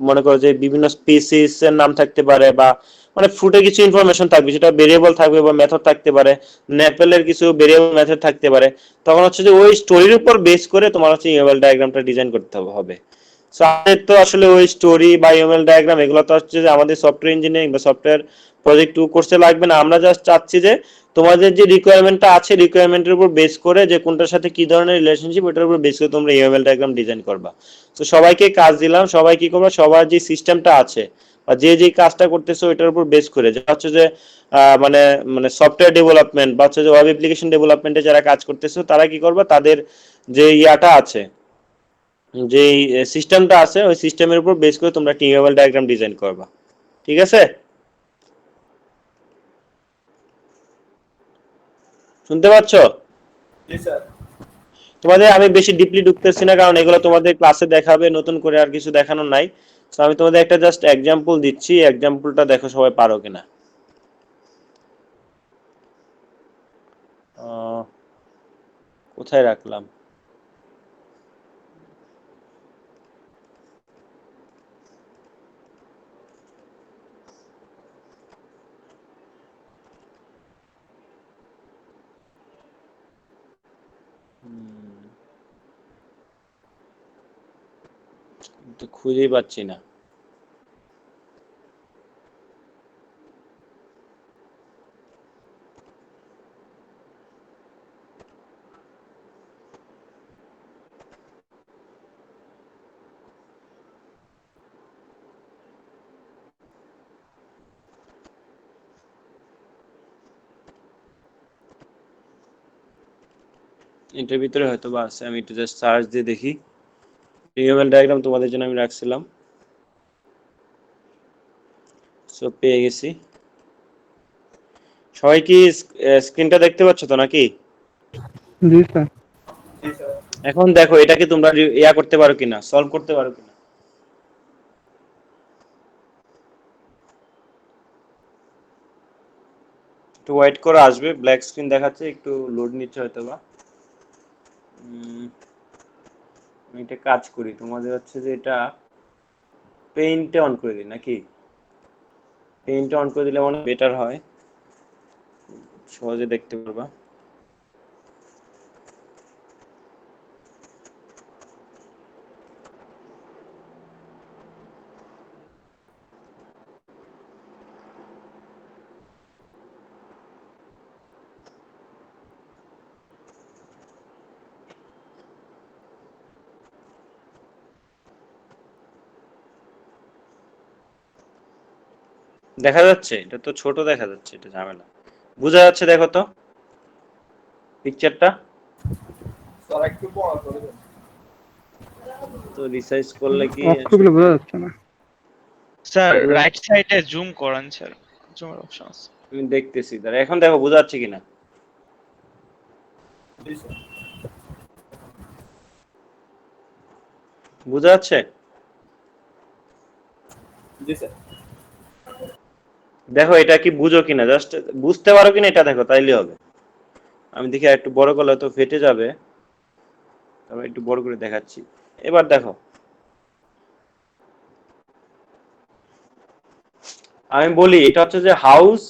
মনে করো যে বিভিন্ন স্পিসিস এর নাম থাকতে পারে, বা মানে ফ্রুটে কিছু ইনফরমেশন থাকবে, সেটা ভেরিয়েবল থাকবে বা মেথড থাকতে পারে, অ্যাপেলের কিছু ভেরিয়েবল মেথড থাকতে পারে। তখন হচ্ছে যে ওই স্টোরির উপর বেস করে তোমার হচ্ছে ইউএমএল ডায়াগ্রামটা ডিজাইন করতে হবে। সো আমাদের তো আসলে ওই স্টোরি বা ইউএমএল ডায়াগ্রাম এগুলো তো হচ্ছে যে আমাদের সফটওয়্যার ইঞ্জিনিয়ারিং বা সফটওয়্যার প্রজেক্ট 2 কোর্সে লাগবে না। আমরা জাস্ট চাচ্ছি যে তোমাদের যে রিকোয়ারমেন্টটা আছে, রিকোয়ারমেন্টের উপর বেস করে যে কোনটার সাথে কি ধরনের রিলেশনশিপ, ওটার উপর বেস করে তোমরা ইউএমএল ডায়াগ্রাম ডিজাইন করবা। তো সবাইকে কাজ দিলাম, সবাই কি করবে, সবার যে সিস্টেমটা আছে বা যে যে কাজটা করতেছো ওটার উপর বেস করে, যেটা হচ্ছে যে মানে মানে সফটওয়্যার ডেভেলপমেন্ট বা হচ্ছে যে ওয়েব অ্যাপ্লিকেশন ডেভেলপমেন্টে যারা কাজ করতেছো, তারা কি করবে, তাদের যে ইয়াটা আছে, যে সিস্টেমটা আছে, ওই সিস্টেমের উপর বেস করে তোমরা ইউএমএল ডায়াগ্রাম ডিজাইন করবা। ঠিক আছে? শুনতে পাচ্ছ? জি স্যার। তোমাদের আমি বেশি ডিপলি ঢুকতেছি না, কারণ এগুলো তোমাদের ক্লাসে দেখাবে, নতুন করে আর কিছু দেখানোর নাই। তো আমি তোমাদের একটা জাস্ট এক্সাম্পল দিচ্ছি, এক্সাম্পলটা দেখো সবাই পারো কিনা। কোথায় রাখলাম? তো খুঁজেই পাচ্ছি না। এটার ভিতরে হয়তো বা আছে, আমি একটু জাস্ট সার্চ দিয়ে দেখি। ইউএমএল ডায়াগ্রাম তোমাদের জন্য আমি রাখছিলাম, সো পেয়ে গেছি। সবাই কি স্ক্রিনটা দেখতে পাচ্ছ তো নাকি? জি স্যার। জি স্যার। এখন দেখো এটাকে তোমরা ইয়া করতে পারো কিনা, সলভ করতে পারো কিনা। একটু ওয়েট করে আসবে, ব্ল্যাক স্ক্রিন দেখাচ্ছে, একটু লোড নিচ্ছে হয়তো বা। আমি এটা কাজ করি, তোমাদের হচ্ছে যে এটা পেইন্টে অন করে দিই নাকি? পেইন্টে অন করে দিলে মনে বেটার হয়, সহজে দেখতে পারবা। দেখা যাচ্ছে? এটা তো ছোট দেখা যাচ্ছে, এটা ঝামেলা। বোঝা যাচ্ছে? দেখো তো পিকচারটা। স্যার একটু বড় করে দেন। তো রিসাইজ করলে কি অক্ষরগুলো বোঝা যাচ্ছে না। স্যার রাইট সাইডে জুম করেন স্যার, জুমের অপশন আছে। আমি দেখতেছি, দাঁড়া, এখন দেখো বোঝা যাচ্ছে কিনা। জি স্যার। বোঝা যাচ্ছে? জি স্যার। দেখো এটা কি বুঝো কিনা, জাস্ট বুঝতে পারো কিনা এটা দেখো, তাইলে হবে। আমি দেখি একটু বড় করলে তো ফেটে যাবে, আমি একটু বড় করে দেখাচ্ছি। এবার দেখো, আমি বলি এটা হচ্ছে যে হাউস,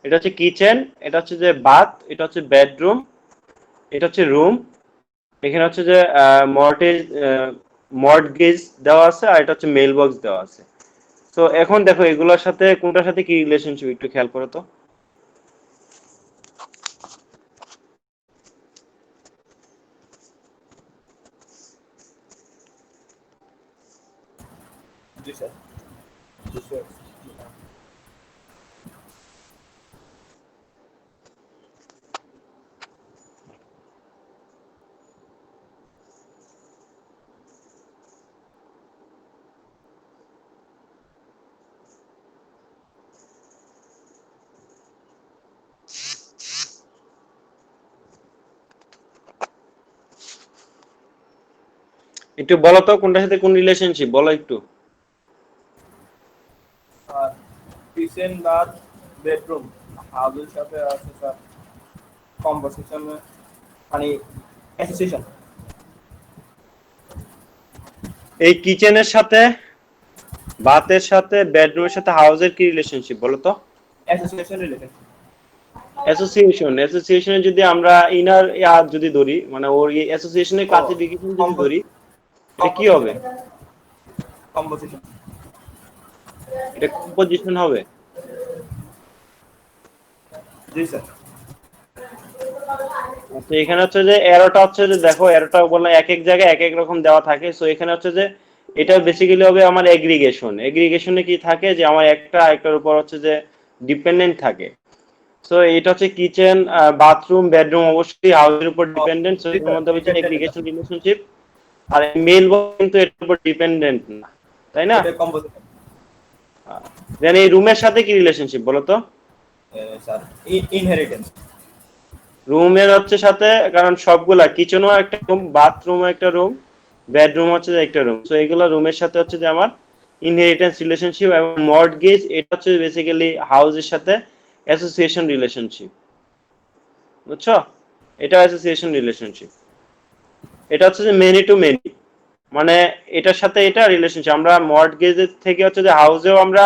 এটা হচ্ছে কিচেন, এটা হচ্ছে যে বাথ, এটা হচ্ছে বেডরুম, এটা হচ্ছে রুম, এখানে হচ্ছে যে মর্টগেজ দেওয়া আছে, আর এটা হচ্ছে মেল বক্স দেওয়া আছে। তো এখন দেখো এগুলোর সাথে কোনটার সাথে কি রিলেশনশিপ একটু খেয়াল করো তো। জি স্যার। জি স্যার। একটু বলো তো কোনটার সাথে কোন রিলেশনশিপ, বলো একটু। আর কিচেন বাথ বেডরুম হাউসের সাথে আছে স্যার কনভারসেশন, মানে অ্যাসোসিয়েশন। এই কিচেনের সাথে, বাথের সাথে, বেডরুমের সাথে হাউসের কি রিলেশনশিপ বলো তো। Association related. অ্যাসোসিয়েশনে যদি আমরা ইনার যদি ধরি, মানে ওর এই অ্যাসোসিয়েশনের ক্লাসিফিকেশন যদি ধরি, এটা কি হবে? কম্পোজিশন। এটা কম্পোজিশন হবে। জি স্যার। আচ্ছা, এখানে হচ্ছে যে এরোটা হচ্ছে যে দেখো, এরোটা বললাম এক এক জায়গায় এক এক রকম দেওয়া থাকে। সো এখানে হচ্ছে যে এটা বেসিক্যালি হবে আমার এগ্রিগেশন। এগ্রিগেশনে কি থাকে যে আমার একটা একটার উপর হচ্ছে যে ডিপেন্ডেন্ট থাকে। সো এটা হচ্ছে কিচেন, বাথরুম, বেডরুম অবশ্যই হাউসের উপর ডিপেন্ডেন্ট। সো এর মধ্যে হচ্ছে এগ্রিগেশন রিলেশনশিপ। আর মেল কিন্তু এর উপর ডিপেন্ডেন্ট না, তাই না? এটা কম্পোজিশন। দেন এই রুমের সাথে কি রিলেশনশিপ বলো তো। Sir inheritance. রুমের হচ্ছে সাথে, কারণ সবগুলা কিচেনও একটা রুম, বাথরুমও একটা রুম, বেডরুম হচ্ছে যে একটা রুম। সো এগুলো রুমের সাথে হচ্ছে যে আমার ইনহেরিটেন্স রিলেশনশিপ। এবং মর্টগেজ এটা হচ্ছে বেসিক্যালি হাউসের সাথে অ্যাসোসিয়েশন রিলেশনশিপ, বুঝছো? এটা অ্যাসোসিয়েশন রিলেশনশিপ। এটা হচ্ছে যে মেনি টু মেনি, মানে এটার সাথে এটা রিলেশনশিপ। আমরা মর্টগেজের থেকে হচ্ছে যে হাউসেও আমরা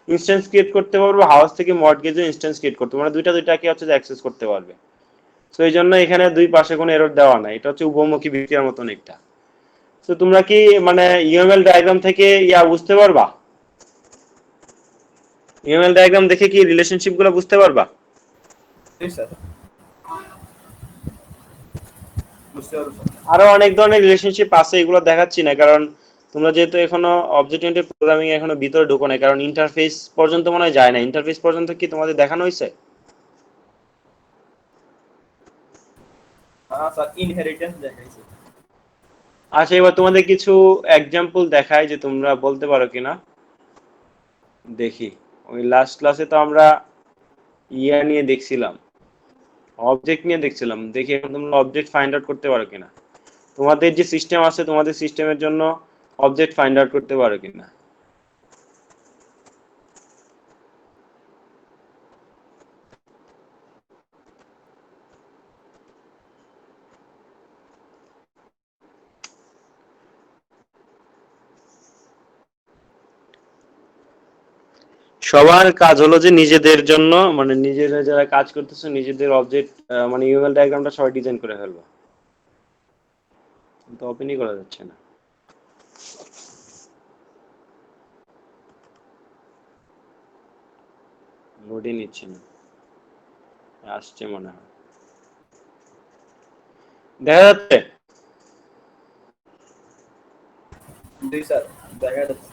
ইনস্ট্যান্স ক্রিয়েট করতে পারবো, হাউস থেকে মর্টগেজেও ইনস্ট্যান্স ক্রিয়েট করতে পারবো, মানে দুইটাকে হচ্ছে যে অ্যাক্সেস করতে পারবে। তো এই জন্য এখানে দুই পাশে কোনো এরর দেওয়া নাই, এটা হচ্ছে উভমুখী বিক্রিয়ার মতন একটা। তো তোমরা কি মানে ইউএমএল ডায়াগ্রাম থেকে বুঝতে পারবা? ইউএমএল ডায়াগ্রাম দেখে কি রিলেশনশিপ গুলো বুঝতে পারবা? জি স্যার। বুঝতে পারছো? আরো অনেক ধরনের রিলেশনশিপ আছে, এগুলো দেখাচ্ছি না কারণ তোমরা যেহেতু এখনো অবজেক্ট ওরিয়েন্টেড প্রোগ্রামিং এখনো ভিতরে ঢোকো না, কারণ ইন্টারফেস পর্যন্ত মনে হয় যায় না। ইন্টারফেস পর্যন্ত কি তোমাদের দেখানো হয়েছে? হ্যাঁ স্যার ইনহেরিটেন্স দেখাইছে। আচ্ছা, এবার তোমাদের কিছু এক্সাম্পল দেখাই যে তোমরা বলতে পারো কিনা দেখি। ওই লাস্ট ক্লাসে তো আমরা নিয়ে দেখছিলাম, অবজেক্ট নিয়ে দেখছিলাম। দেখি এখন তোমরা অবজেক্ট ফাইন্ড আউট করতে পারো কিনা। তোমাদের যে সিস্টেম আছে, তোমাদের সিস্টেমের জন্য অবজেক্ট ফাইন্ড আউট করতে পারো কিনা। সবার কাজ হলো যে নিজেদের জন্য, মানে নিজেরা যারা কাজ করতেছে নিজেদের অবজেক্ট, মানে ইউএমএল ডায়াগ্রামটা সবাই ডিজাইন করে ফেলবো। তো ওপেনই করা যাচ্ছে না, লোডই নিচ্ছে না, আসছে মনে হয়। দেখা যাচ্ছে? জি স্যার দেখা যাচ্ছে।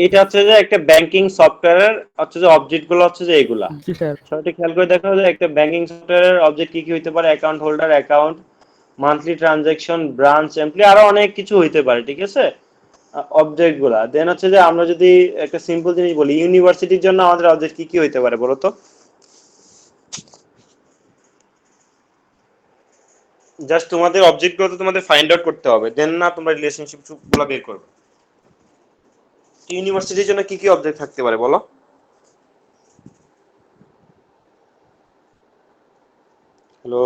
এটা হচ্ছে যে একটা ব্যাংকিং সফটওয়্যারের হচ্ছে যে অবজেক্ট গুলো হচ্ছে যে এগুলা। জি স্যার। সবাই খেয়াল করে দেখো যে একটা ব্যাংকিং সফটওয়্যারের অবজেক্ট কি কি হইতে পারে। Account holder, account, monthly transaction, branch, employee, আরো অনেক কিছু হইতে পারে, ঠিক আছে? অবজেক্ট গুলা। দেন হচ্ছে যে আমরা যদি একটা সিম্পল জিনিস বলি, ইউনিভার্সিটির জন্য আমাদের অবজেক্ট কি কি হইতে পারে বলো তো। জাস্ট তোমাদের অবজেক্ট গুলো তোমাদের ফাইন্ড আউট করতে হবে, দেন না তোমরা রিলেশনশিপ গুলো বের করবে, ইউনিভার্সিটির জন্য কি কি অবজেক্ট থাকতে পারে বলো? হ্যালো,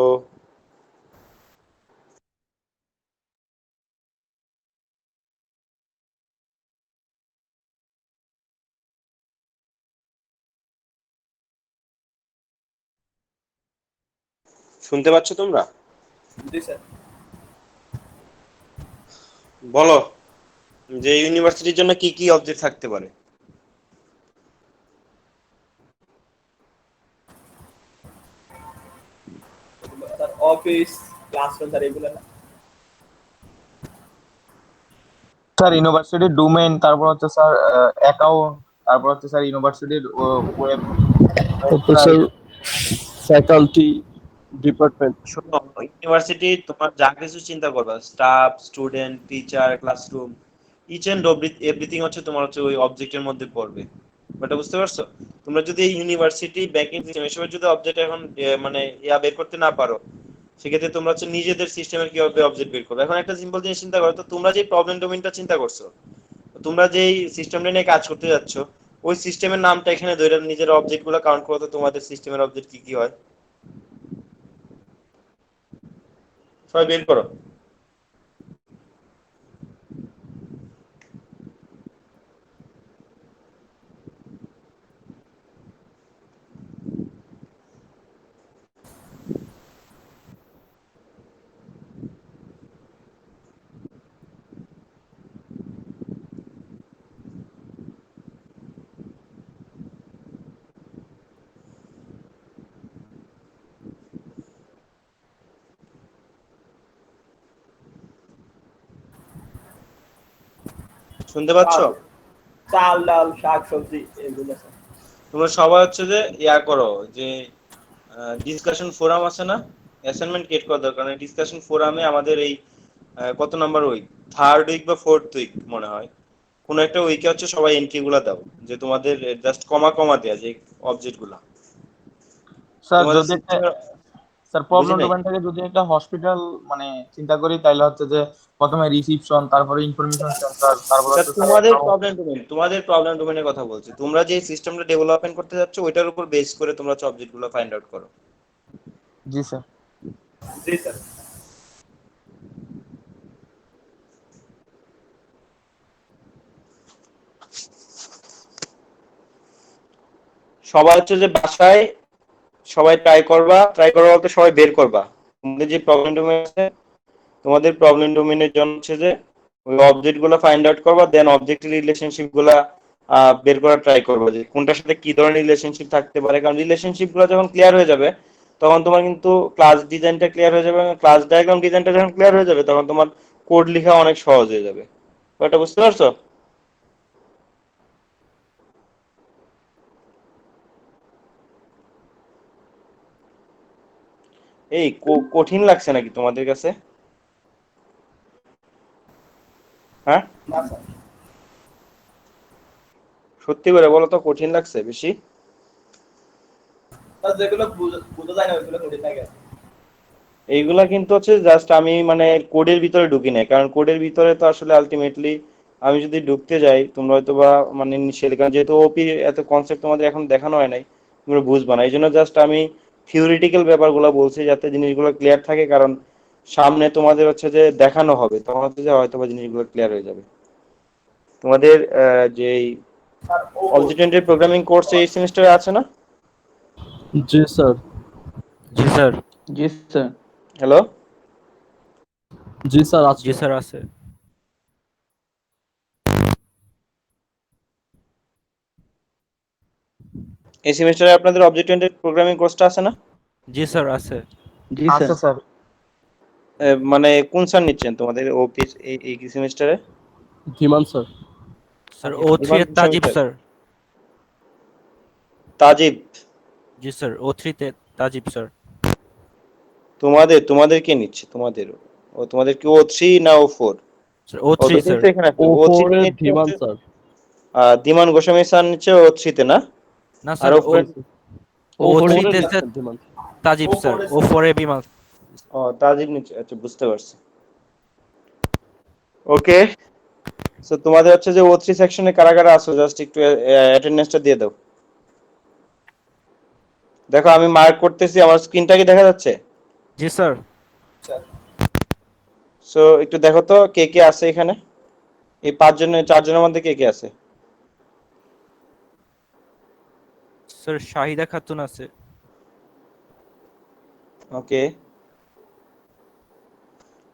শুনতে পাচ্ছ তোমরা? জি স্যার। বলো যে ইউনিভার্সিটির জন্য কি কি অবজেক্ট থাকতে পারে? স্যার অফিস, ক্লাসরুম স্যার এগুলো না? স্যার ইউনিভার্সিটির ডোমেইন, তারপর হচ্ছে স্যার অ্যাকাউন্ট, তারপর হচ্ছে স্যার ইউনিভার্সিটির ওয়েব তারপর স্যার ফ্যাকাল্টি ডিপার্টমেন্ট। শোনো, ইউনিভার্সিটি তোমার যা কিছু চিন্তা করবা, staff, student, teacher, classroom, each and everything হচ্ছে তোমার হচ্ছে ওই অবজেক্টের মধ্যে পড়বে। এটা বুঝতে পারছো? তোমরা যদি ইউনিভার্সিটি ব্যাংকিং সিস্টেম এসবের যদি অবজেক্ট এখন মানে বের করতে না পারো, সেক্ষেত্রে তোমরা হচ্ছে নিজেদের সিস্টেমের কিভাবে অবজেক্ট বের করবে। এখন একটা সিম্পল জিনিস চিন্তা করো তো, তোমরা যে প্রবলেম ডোমেইনটা চিন্তা করছো, তোমরা যেই সিস্টেমটা নিয়ে কাজ করতে যাচ্ছ, ওই সিস্টেমের নামটা এখানে ধরে নিজের অবজেক্টগুলো কাউন্ট করো তো, তোমাদের সিস্টেমের অবজেক্ট কি কি হয় সবাই বের করো। শুনতে পাচ্ছ? চাল, ডাল, শাক, সবজি এগুলো স্যার। তোমরা সবাই হচ্ছে যে ইয়া করো, যে ডিসকাশন ফোরাম আছে না, অ্যাসাইনমেন্ট ক্রিয়েট করা দরকার। ডিসকাশন ফোরামে আমাদের এই কত নাম্বার উইক, থার্ড উইক বা ফোর্থ উইক মনে হয়, কোন একটা উইকে হচ্ছে সবাই এন্ট্রি গুলা দাও, যে তোমাদের জাস্ট কমা কমা দেয়া যে অবজেক্ট গুলা স্যার তোমাদের যদি একটা সিস্টেমে। স্যার বুঝি প্রবলেম নাই। ডোমেইনটাকে যদি একটা হসপিটাল মানে চিন্তা করি, তাহলে হচ্ছে যে প্রথমে রিসিপশন, তারপরে ইনফরমেশন সেন্টার, তারপর স্যার হচ্ছে স্যার তোমাদের account। প্রবলেম ডোমেনের কথা বলছি। তোমরা যে সিস্টেমটা ডেভেলপমেন্ট করতে যাচ্ছ ওইটার উপর বেস করে তোমরা অবজেক্ট গুলো ফাইন্ড আউট করো। জি স্যার। জি স্যার। সবাই হচ্ছে যে বাসায় সবাই ট্রাই করবা বলতে সবাই বের করবা তোমাদের যে প্রবলেম ডোমেন আছে, তোমাদের প্রবলেম ডোমেনের জন্য হচ্ছে যে ওই অবজেক্ট গুলো ফাইন্ড আউট করবা, দেন অবজেক্টের রিলেশনশিপ গুলা বের করার ট্রাই করবা যে কোনটার সাথে কি ধরনের রিলেশনশিপ থাকতে পারে। কারণ রিলেশনশিপ গুলো যখন ক্লিয়ার হয়ে যাবে, তখন তোমার কিন্তু ক্লাস ডিজাইনটা ক্লিয়ার হয়ে যাবে, ক্লাস ডায়াগ্রাম ডিজাইনটা যখন ক্লিয়ার হয়ে যাবে, তখন তোমার কোড লেখা অনেক সহজ হয়ে যাবে। এটা বুঝতে পারছো? এই কঠিন লাগছে নাকি তোমাদের কাছে? হ্যাঁ, না স্যার। সত্যি করে বলো তো, কঠিন লাগছে বেশি? স্যার যেগুলো বোঝা যায় না ওইগুলো কঠিন লাগে। এইগুলা কিন্তু হচ্ছে জাস্ট আমি মানে কোডের ভিতরে ঢুকি নাই, কারণ কোডের ভিতরে তো আসলে আলটিমেটলি আমি যদি ঢুকতে যাই, তোমরা হয়তো বা মানে কারণ যেহেতু ওপি এত কনসেপ্ট তোমাদের এখন দেখানো হয় নাই, তোমরা বুঝবা না। এই জন্য জাস্ট আমি থিওরিটিক্যাল ব্যাপারগুলো বলছি যাতে জিনিসগুলো ক্লিয়ার থাকে, কারণ সামনে তোমাদের হচ্ছে যে দেখানো হবে, তখন হচ্ছে যে হয়তো বা জিনিসগুলো ক্লিয়ার হয়ে যাবে। তোমাদের যে sir object oriented programming course এই সেমিস্টারে আছে না? জি স্যার। জি স্যার। জি স্যার। হ্যালো, জি স্যার আছে। জি স্যার আছে। এই সেমিস্টারে আপনাদের অবজেক্ট ওরিয়েন্টেড প্রোগ্রামিং কোর্সটা আছে না? জি স্যার আছে। জি স্যার। আচ্ছা স্যার। মানে কোন স্যার নিচ্ছেন তোমাদের ওপি এই সেমিস্টারে? ধীমান স্যার। স্যার O3 এর তাজিব স্যার। তাজিব। জি স্যার O3 তে তাজিব স্যার। তোমাদের কে নিচ্ছে তোমাদের? তোমাদের কি O3 না O4? স্যার O3 দুটোই স্যার। তো এখানে আছে। O3 O4 তে এর নিচ্ছে ধীমান হচ্ছে স্যার। ধীমান গোস্বামী স্যার নিচ্ছে O3 তে না? না আর স্যার O4 O3 O4 তে এর স্যার ধীমান। তাজিব স্যার। O4 এ বিমান। তাজিব নিচ্ছে, আচ্ছা বুঝতে পারছি। ওকে, সো তোমাদের হচ্ছে যে O3 সেকশনে কারা কারা আছো জাস্ট একটু অ্যাটেন্ডেন্সটা দিয়ে দাও। দেখো আমি মার্ক করতেছি, আমার স্ক্রিনটা কি দেখা যাচ্ছে? জি স্যার। সো একটু দেখো তো কে কে আছে এখানে, এই 4জনের মধ্যে কে কে আছে? স্যার শাহিদা খাতুন আছে। ওকে,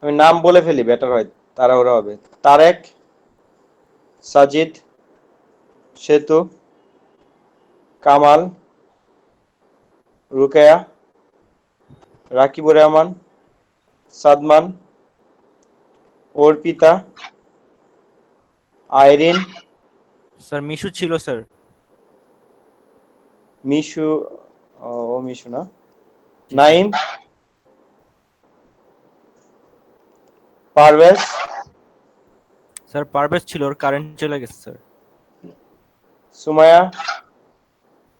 আমি নাম বলে ফেলি, বেটার হয়, তাড়াহুড়া হবে। তারেক, সাজিদ, সেতু, কামাল, রুকায়া, রাকিবুর রহমান, সাদমান, অর্পিতা, আইরিন, স্যার মিশু ছিল স্যার। মিশু, ও মিশু না, নাইম, পারভেজ, স্যার পারভেজ ছিল, ওর কারেন্ট চলে গেছে স্যার। সুমায়া,